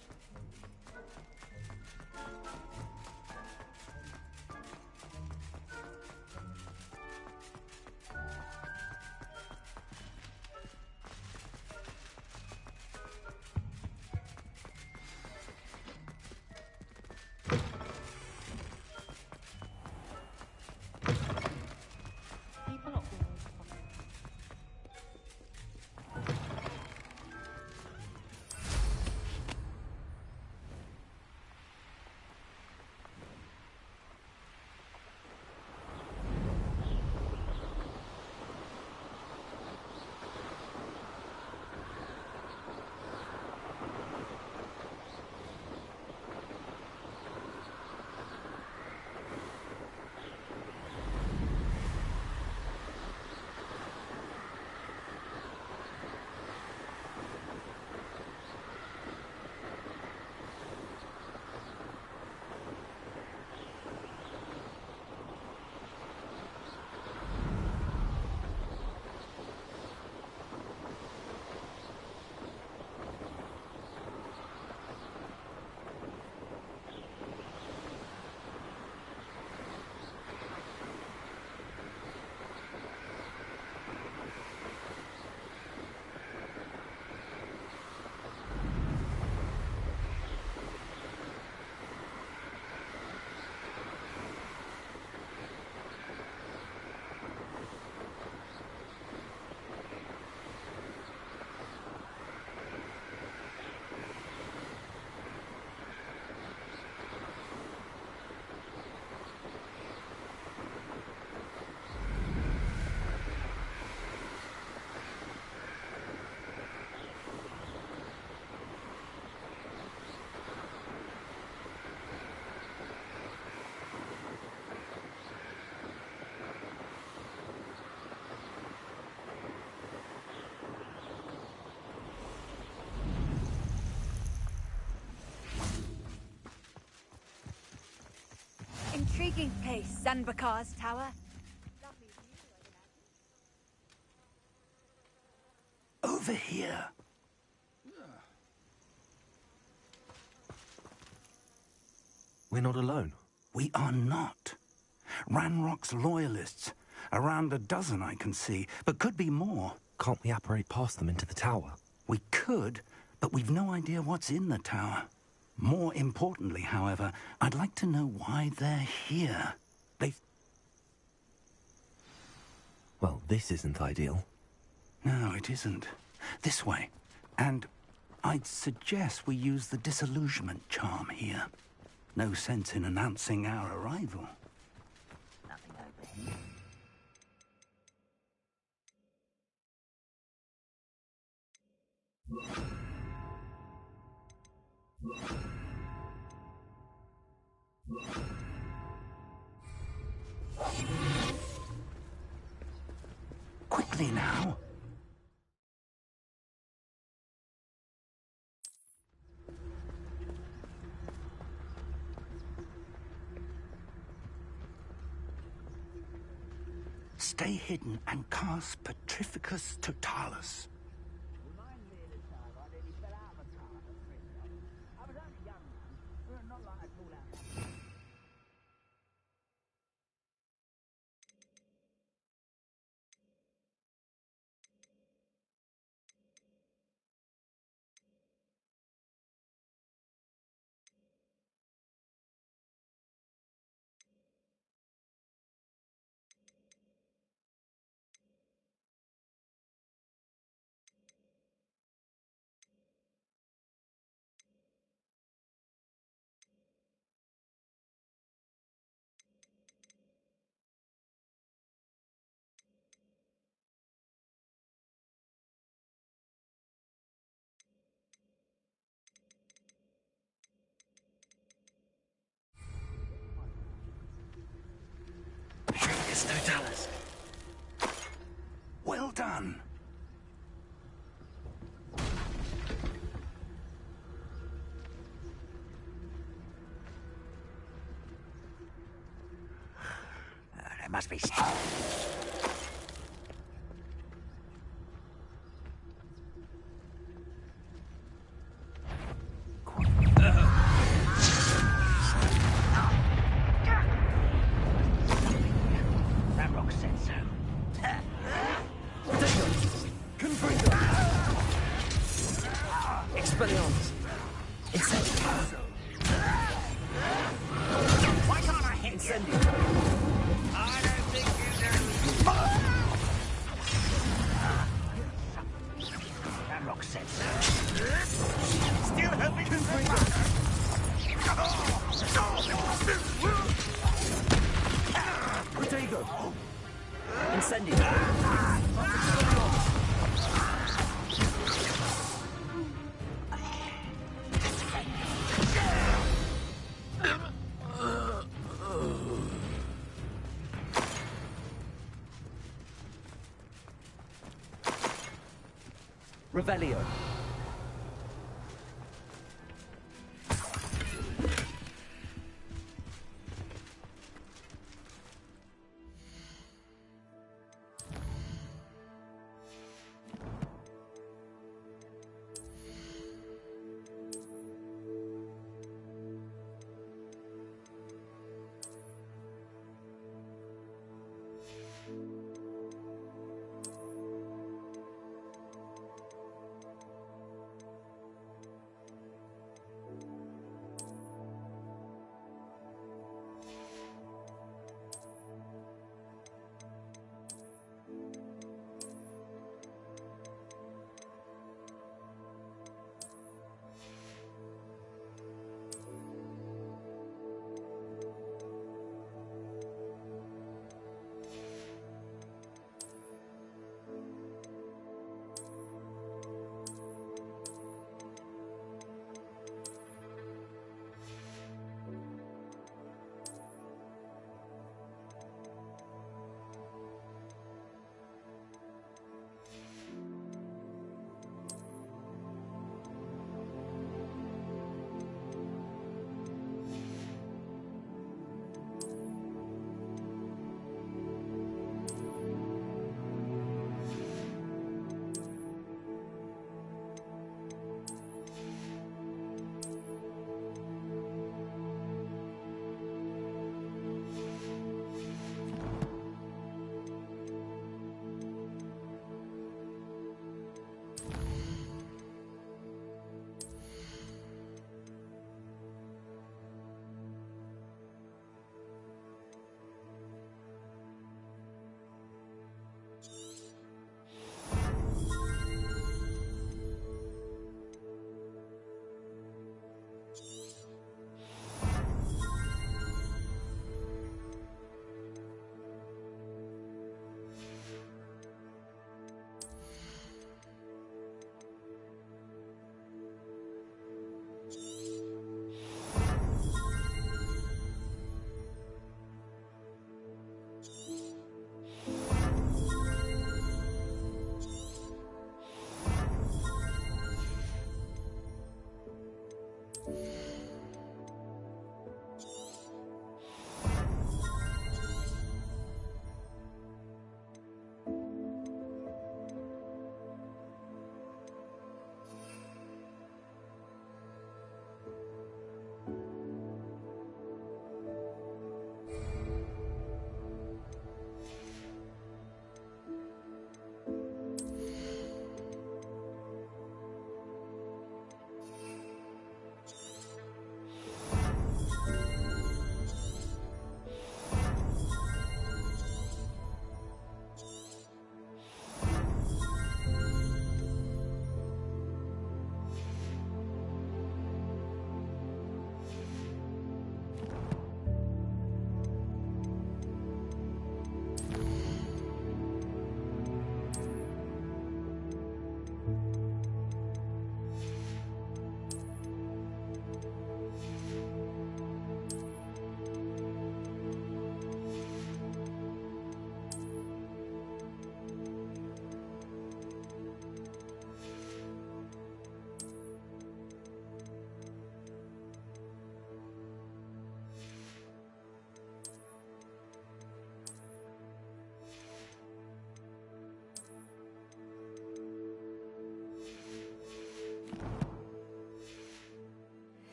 Intriguing place, Zanbakar's tower. Over here. We're not alone. We are not. Ranrock's loyalists. Around a dozen I can see, but could be more. Can't we apparate past them into the tower? We could, but we've no idea what's in the tower. More importantly, however, I'd like to know why they're here. Well, this isn't ideal. No, it isn't. This way. And I'd suggest we use the disillusionment charm here. No sense in announcing our arrival. Nothing over here. Quickly now. Stay hidden and cast Petrificus Totalis. Petrificus Totalis. Well done. There must be... That rock said so. Expelliarmus. Incendio. Why can't I hit you? I don't think you know. That rock said so. Still hoping Protego. Incendio. Revelio.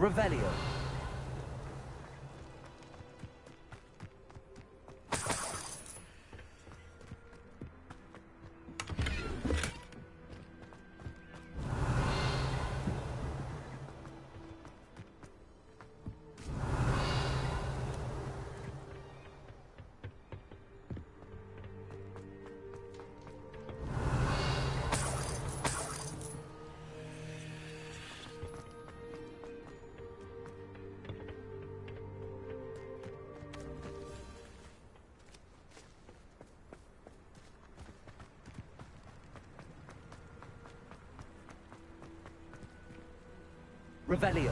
Revelio. Revelio.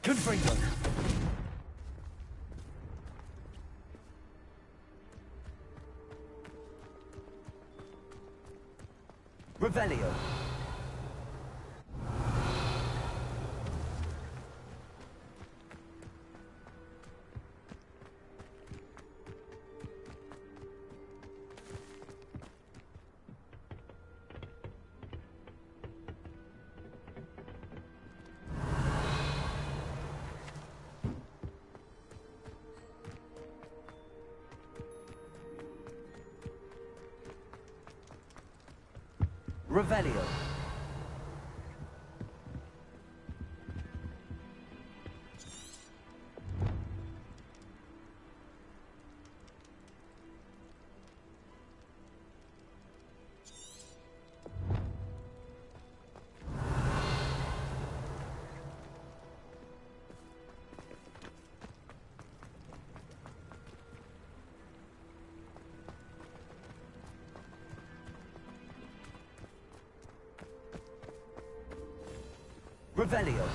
Confringo. Revelio. Revelio. Revelio.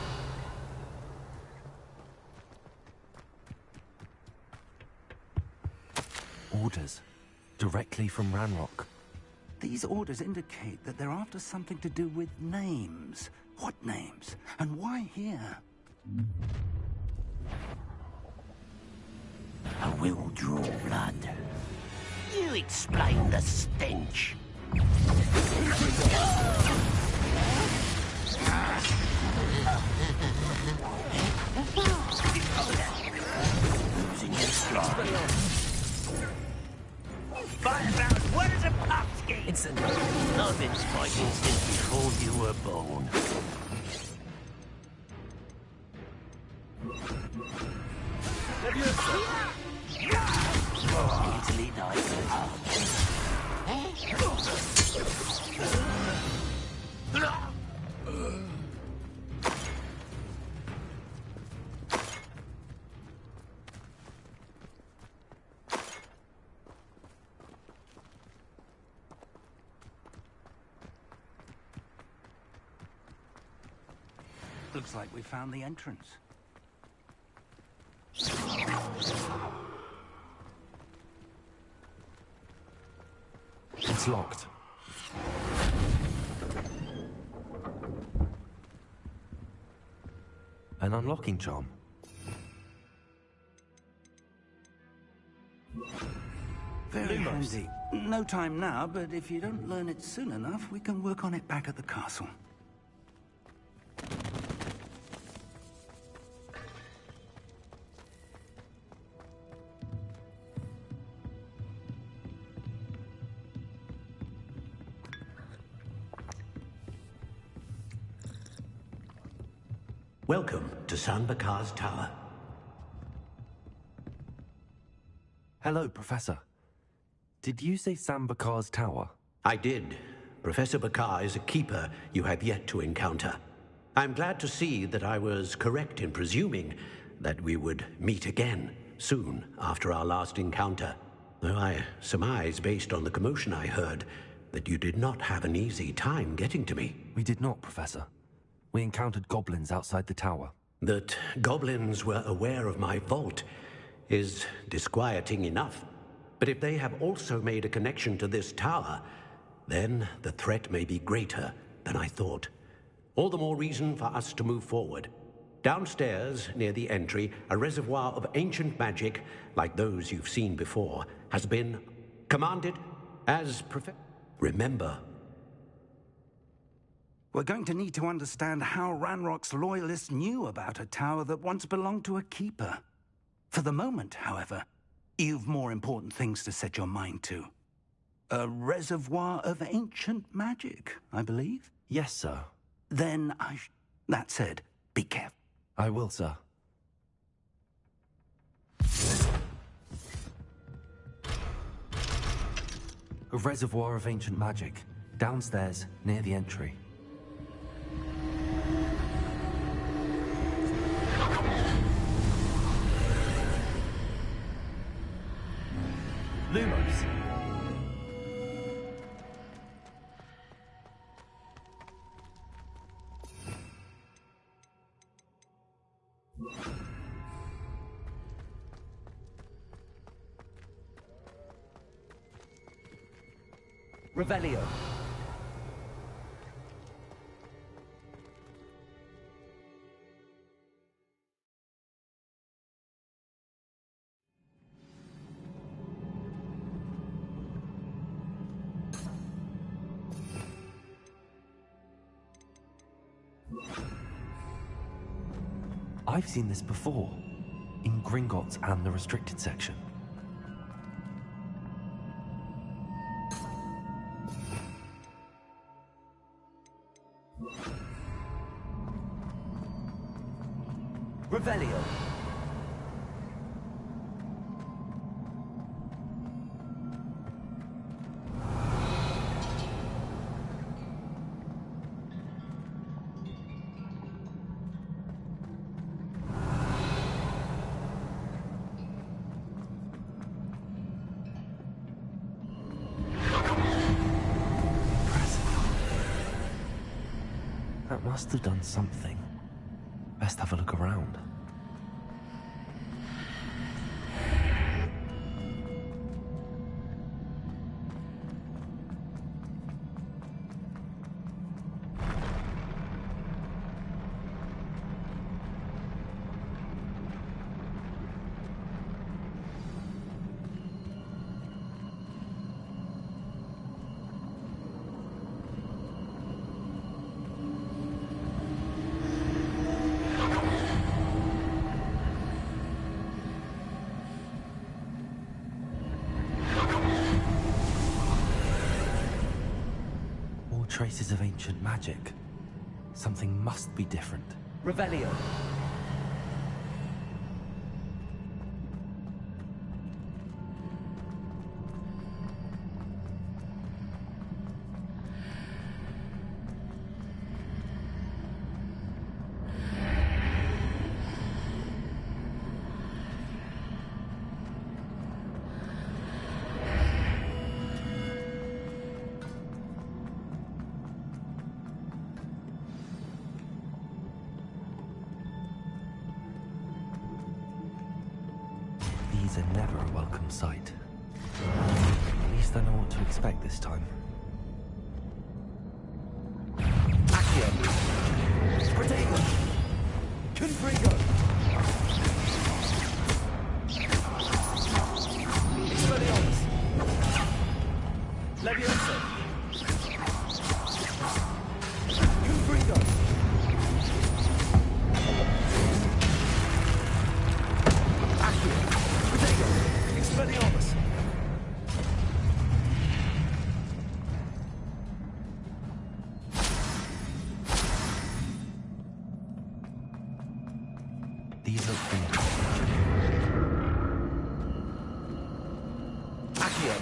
Orders. Directly from Ranrock. These orders indicate that they're after something to do with names. What names? And why here? I will draw blood. You explain the stench. Losing your stride. Fight around, what is a popskin? It's a... I've been fighting since before you were born. Easily Looks like we found the entrance. It's locked. An unlocking charm. Very handy. No time now, but if you don't learn it soon enough, we can work on it back at the castle. Welcome to San Bakar's Tower. Hello, Professor. Did you say Sam Bakar's tower? I did. Professor Bakar is a keeper you have yet to encounter. I'm glad to see that I was correct in presuming that we would meet again soon after our last encounter. Though I surmise, based on the commotion I heard, that you did not have an easy time getting to me. We did not, Professor. We encountered goblins outside the tower. That goblins were aware of my vault is disquieting enough. But if they have also made a connection to this tower, then the threat may be greater than I thought. All the more reason for us to move forward. Downstairs, near the entry, a reservoir of ancient magic, like those you've seen before, has been commanded as Remember, we're going to need to understand how Ranrock's loyalists knew about a tower that once belonged to a keeper. For the moment, however, you've more important things to set your mind to. A reservoir of ancient magic, I believe? Yes, sir. Then that said, be careful. I will, sir. A reservoir of ancient magic, downstairs, near the entry. Lumos! Revelio. I've seen this before, in Gringotts and the restricted section. Revelio. That must have done something. Best have a look around. Traces of ancient magic. Something must be different. Revelio. These are never a welcome sight. At least I know what to expect this time. Accio! Protego! Confringo! Expelliarmus! Leviosa! Confringo! Expelliarmus! These look familiar. Accio!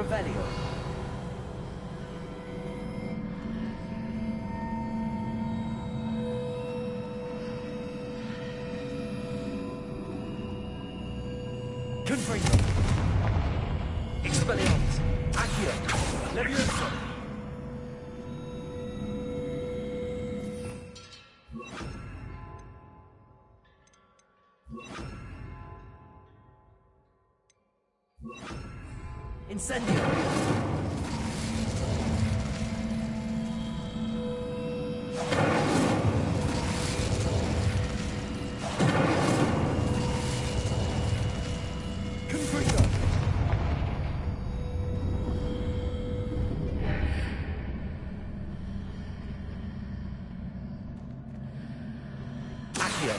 Revelio. Confringo. Expelliarmus. Accio. Levioso. Incendio. Confringo. Accio.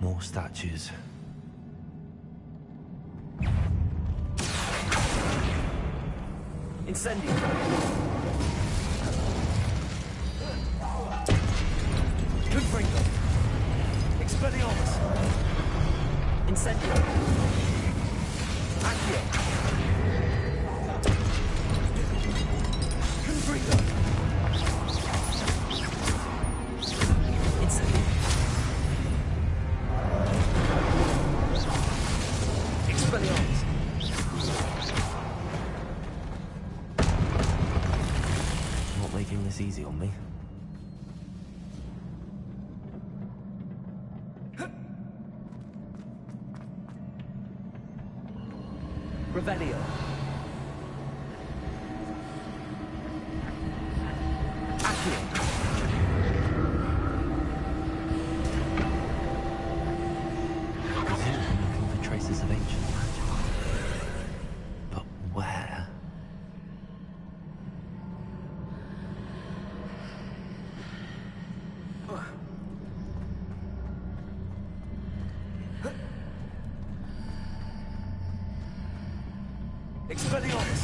More statues. Incendio. Confringo. Expelliarmus. Incendio. Accio. Confringo. Incendio. Expelliarmus. Not making this easy on me. Revelio. Accio. Presumably looking for traces of ancient magic. But where? Expelliarmus!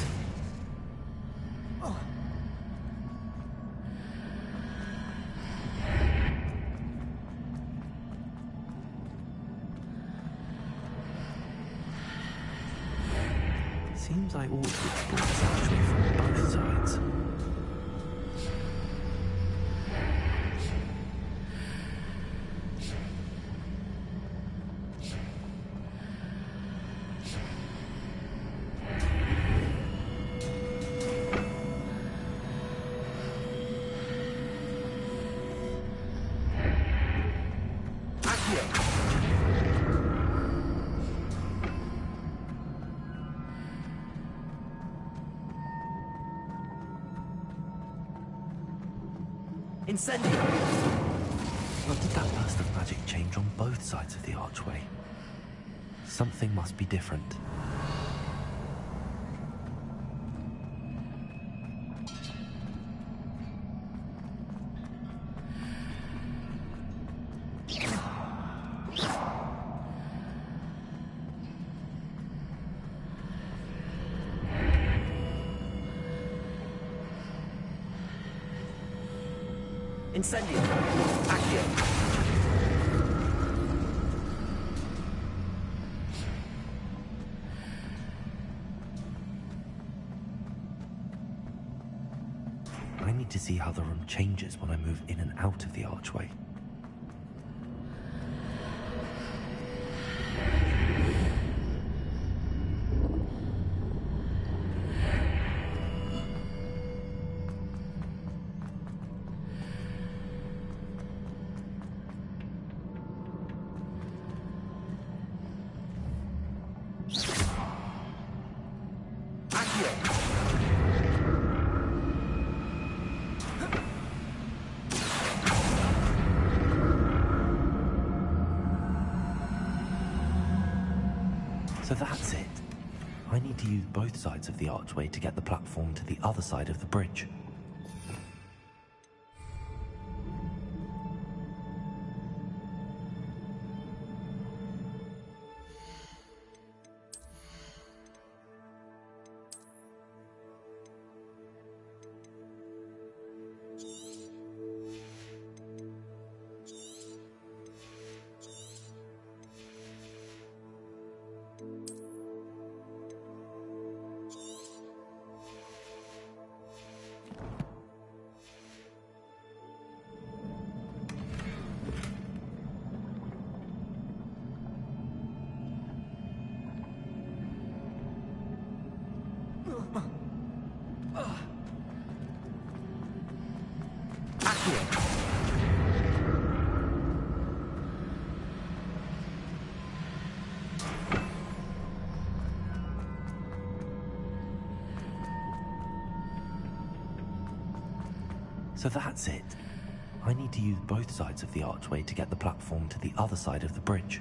Seems I ought to explore this archway from both sides. Incendio! What did that burst of magic change on both sides of the archway? Something must be different. Incendio! Accio! I need to see how the room changes when I move in and out of the archway. So that's it. I need to use both sides of the archway to get the platform to the other side of the bridge. So that's it. I need to use both sides of the archway to get the platform to the other side of the bridge.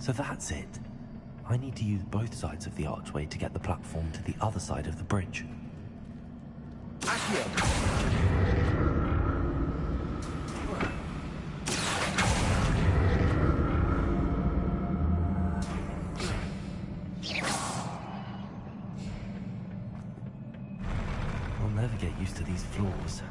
So that's it. I need to use both sides of the archway to get the platform to the other side of the bridge. I'll never get used to these floors.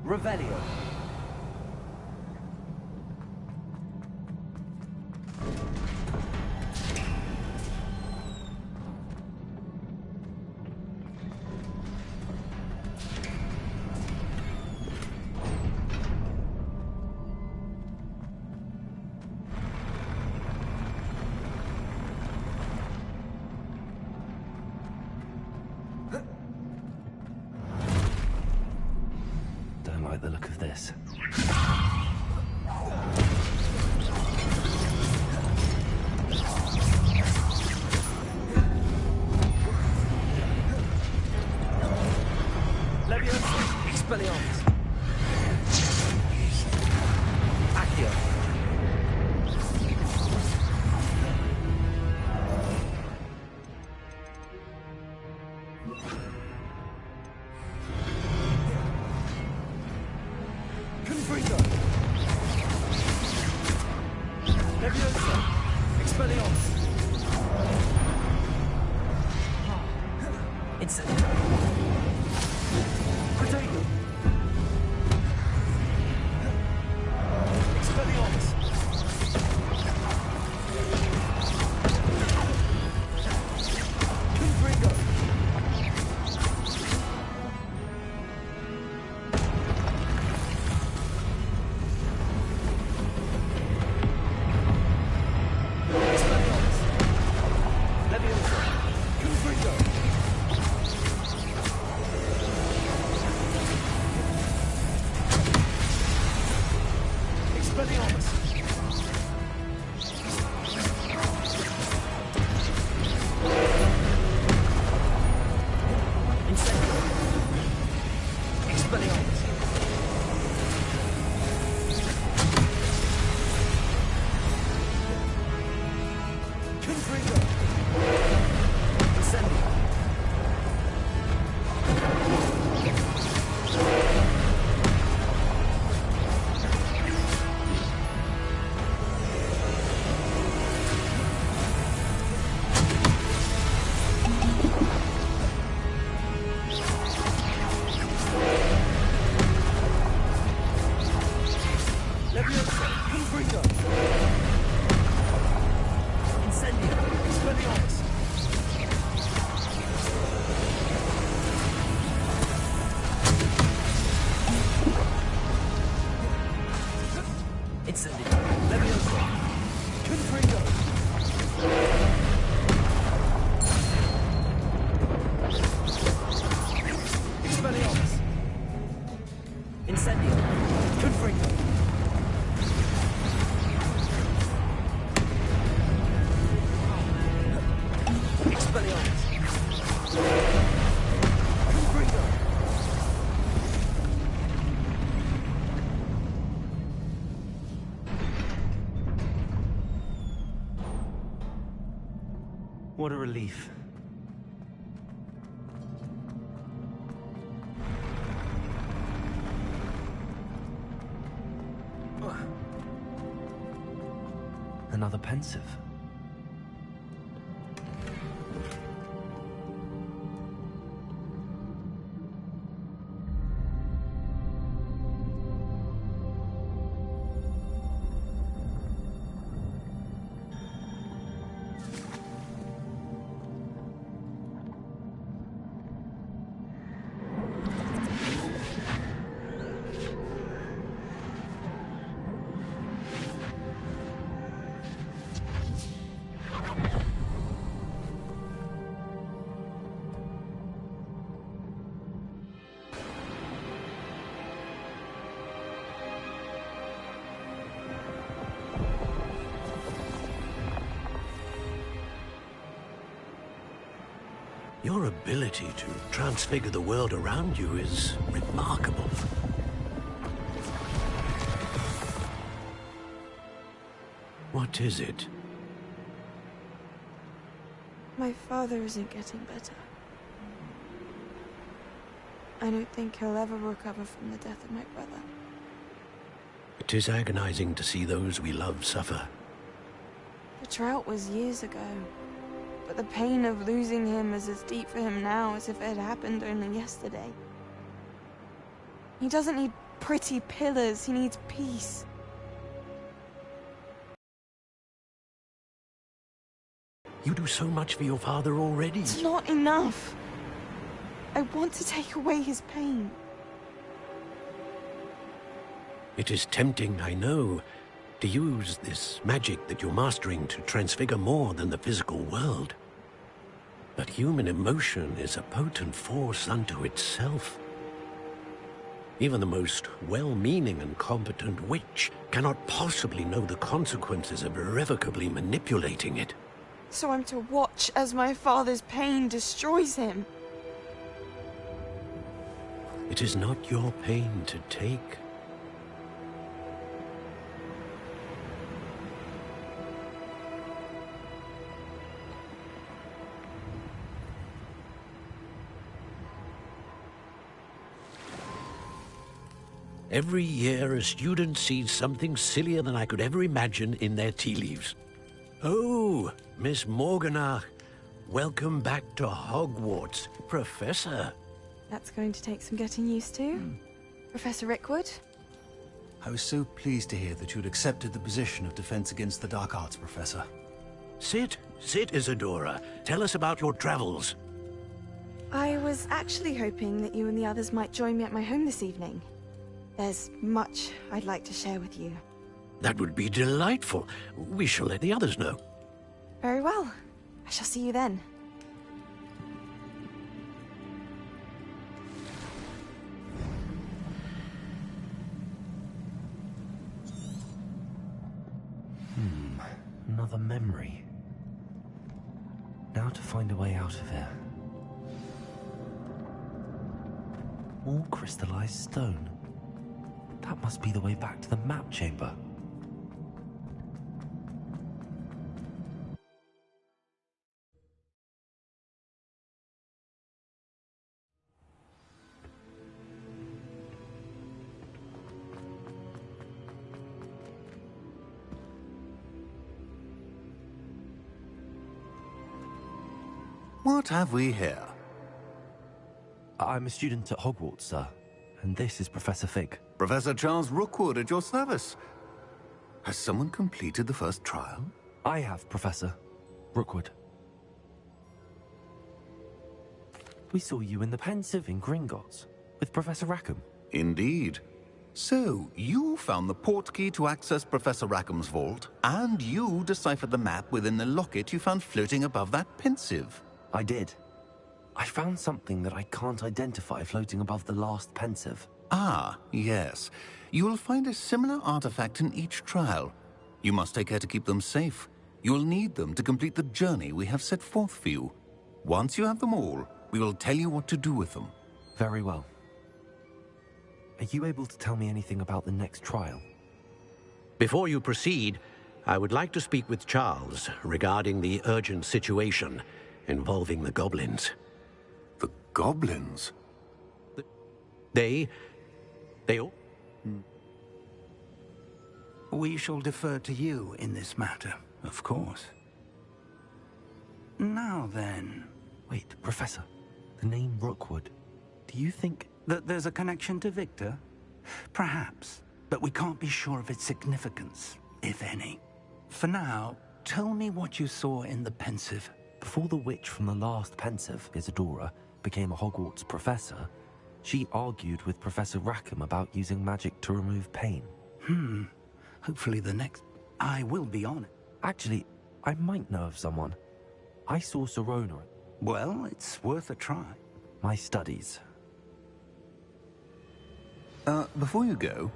Revelio. Don't like the look of this. Leviosa, Expelliarmus. Accio. Confringo. Leviosa, Expelliarmus. It's... Protego. Expelliarmus. Confringo. Expelliarmus. Leviosa. Confringo. What a relief. Another pensive. Your ability to transfigure the world around you is remarkable. What is it? My father isn't getting better. I don't think he'll ever recover from the death of my brother. It is agonizing to see those we love suffer. The drought was years ago, but the pain of losing him is as deep for him now as if it had happened only yesterday. He doesn't need pretty pillars, he needs peace. You do so much for your father already. It's not enough. I want to take away his pain. It is tempting, I know, to use this magic that you're mastering to transfigure more than the physical world. But human emotion is a potent force unto itself. Even the most well-meaning and competent witch cannot possibly know the consequences of irrevocably manipulating it. So I'm to watch as my father's pain destroys him. It is not your pain to take. Every year, a student sees something sillier than I could ever imagine in their tea leaves. Oh, Miss Morganach, welcome back to Hogwarts, Professor. That's going to take some getting used to. Professor Rickwood? I was so pleased to hear that you'd accepted the position of Defense Against the Dark Arts, Professor. Sit, Isadora. Tell us about your travels. I was actually hoping that you and the others might join me at my home this evening. There's much I'd like to share with you. That would be delightful. We shall let the others know. Very well. I shall see you then. Another memory. Now to find a way out of here. More crystallized stone. That must be the way back to the map chamber. What have we here? I'm a student at Hogwarts, sir. And this is Professor Fig. Professor Charles Rookwood at your service. Has someone completed the first trial? I have, Professor Rookwood. We saw you in the Pensive in Gringotts with Professor Rackham. Indeed. So, you found the portkey to access Professor Rackham's vault, and you deciphered the map within the locket you found floating above that Pensive. I did. I found something that I can't identify floating above the last Pensive. Ah, yes. You will find a similar artifact in each trial. You must take care to keep them safe. You will need them to complete the journey we have set forth for you. Once you have them all, we will tell you what to do with them. Very well. Are you able to tell me anything about the next trial? Before you proceed, I would like to speak with Charles regarding the urgent situation involving the goblins. The goblins? They all... We shall defer to you in this matter, of course. Now then... Wait, Professor. The name Rookwood. Do you think... that there's a connection to Victor? Perhaps, but we can't be sure of its significance, if any. For now, tell me what you saw in the Pensive. Before the witch from the last Pensive, Isadora, became a Hogwarts professor, she argued with Professor Rackham about using magic to remove pain. Hopefully the next... I will be on it. Actually, I might know of someone. I saw Sirona. Well, it's worth a try. My studies. Before you go...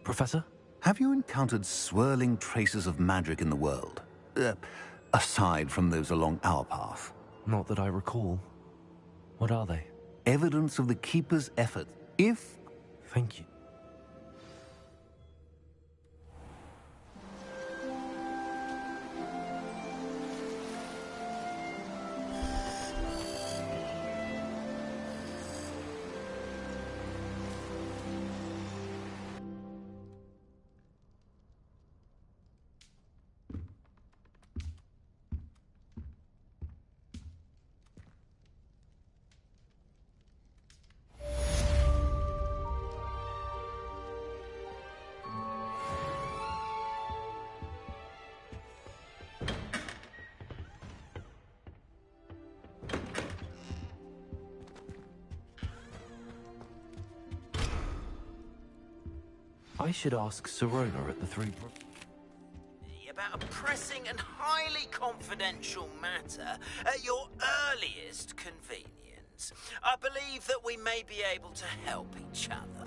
Professor? Have you encountered swirling traces of magic in the world? Aside from those along our path? Not that I recall. What are they? Evidence of the Keeper's effort. If... Thank you. I should ask Sirona at the Three Brook. About a pressing and highly confidential matter at your earliest convenience. I believe that we may be able to help each other.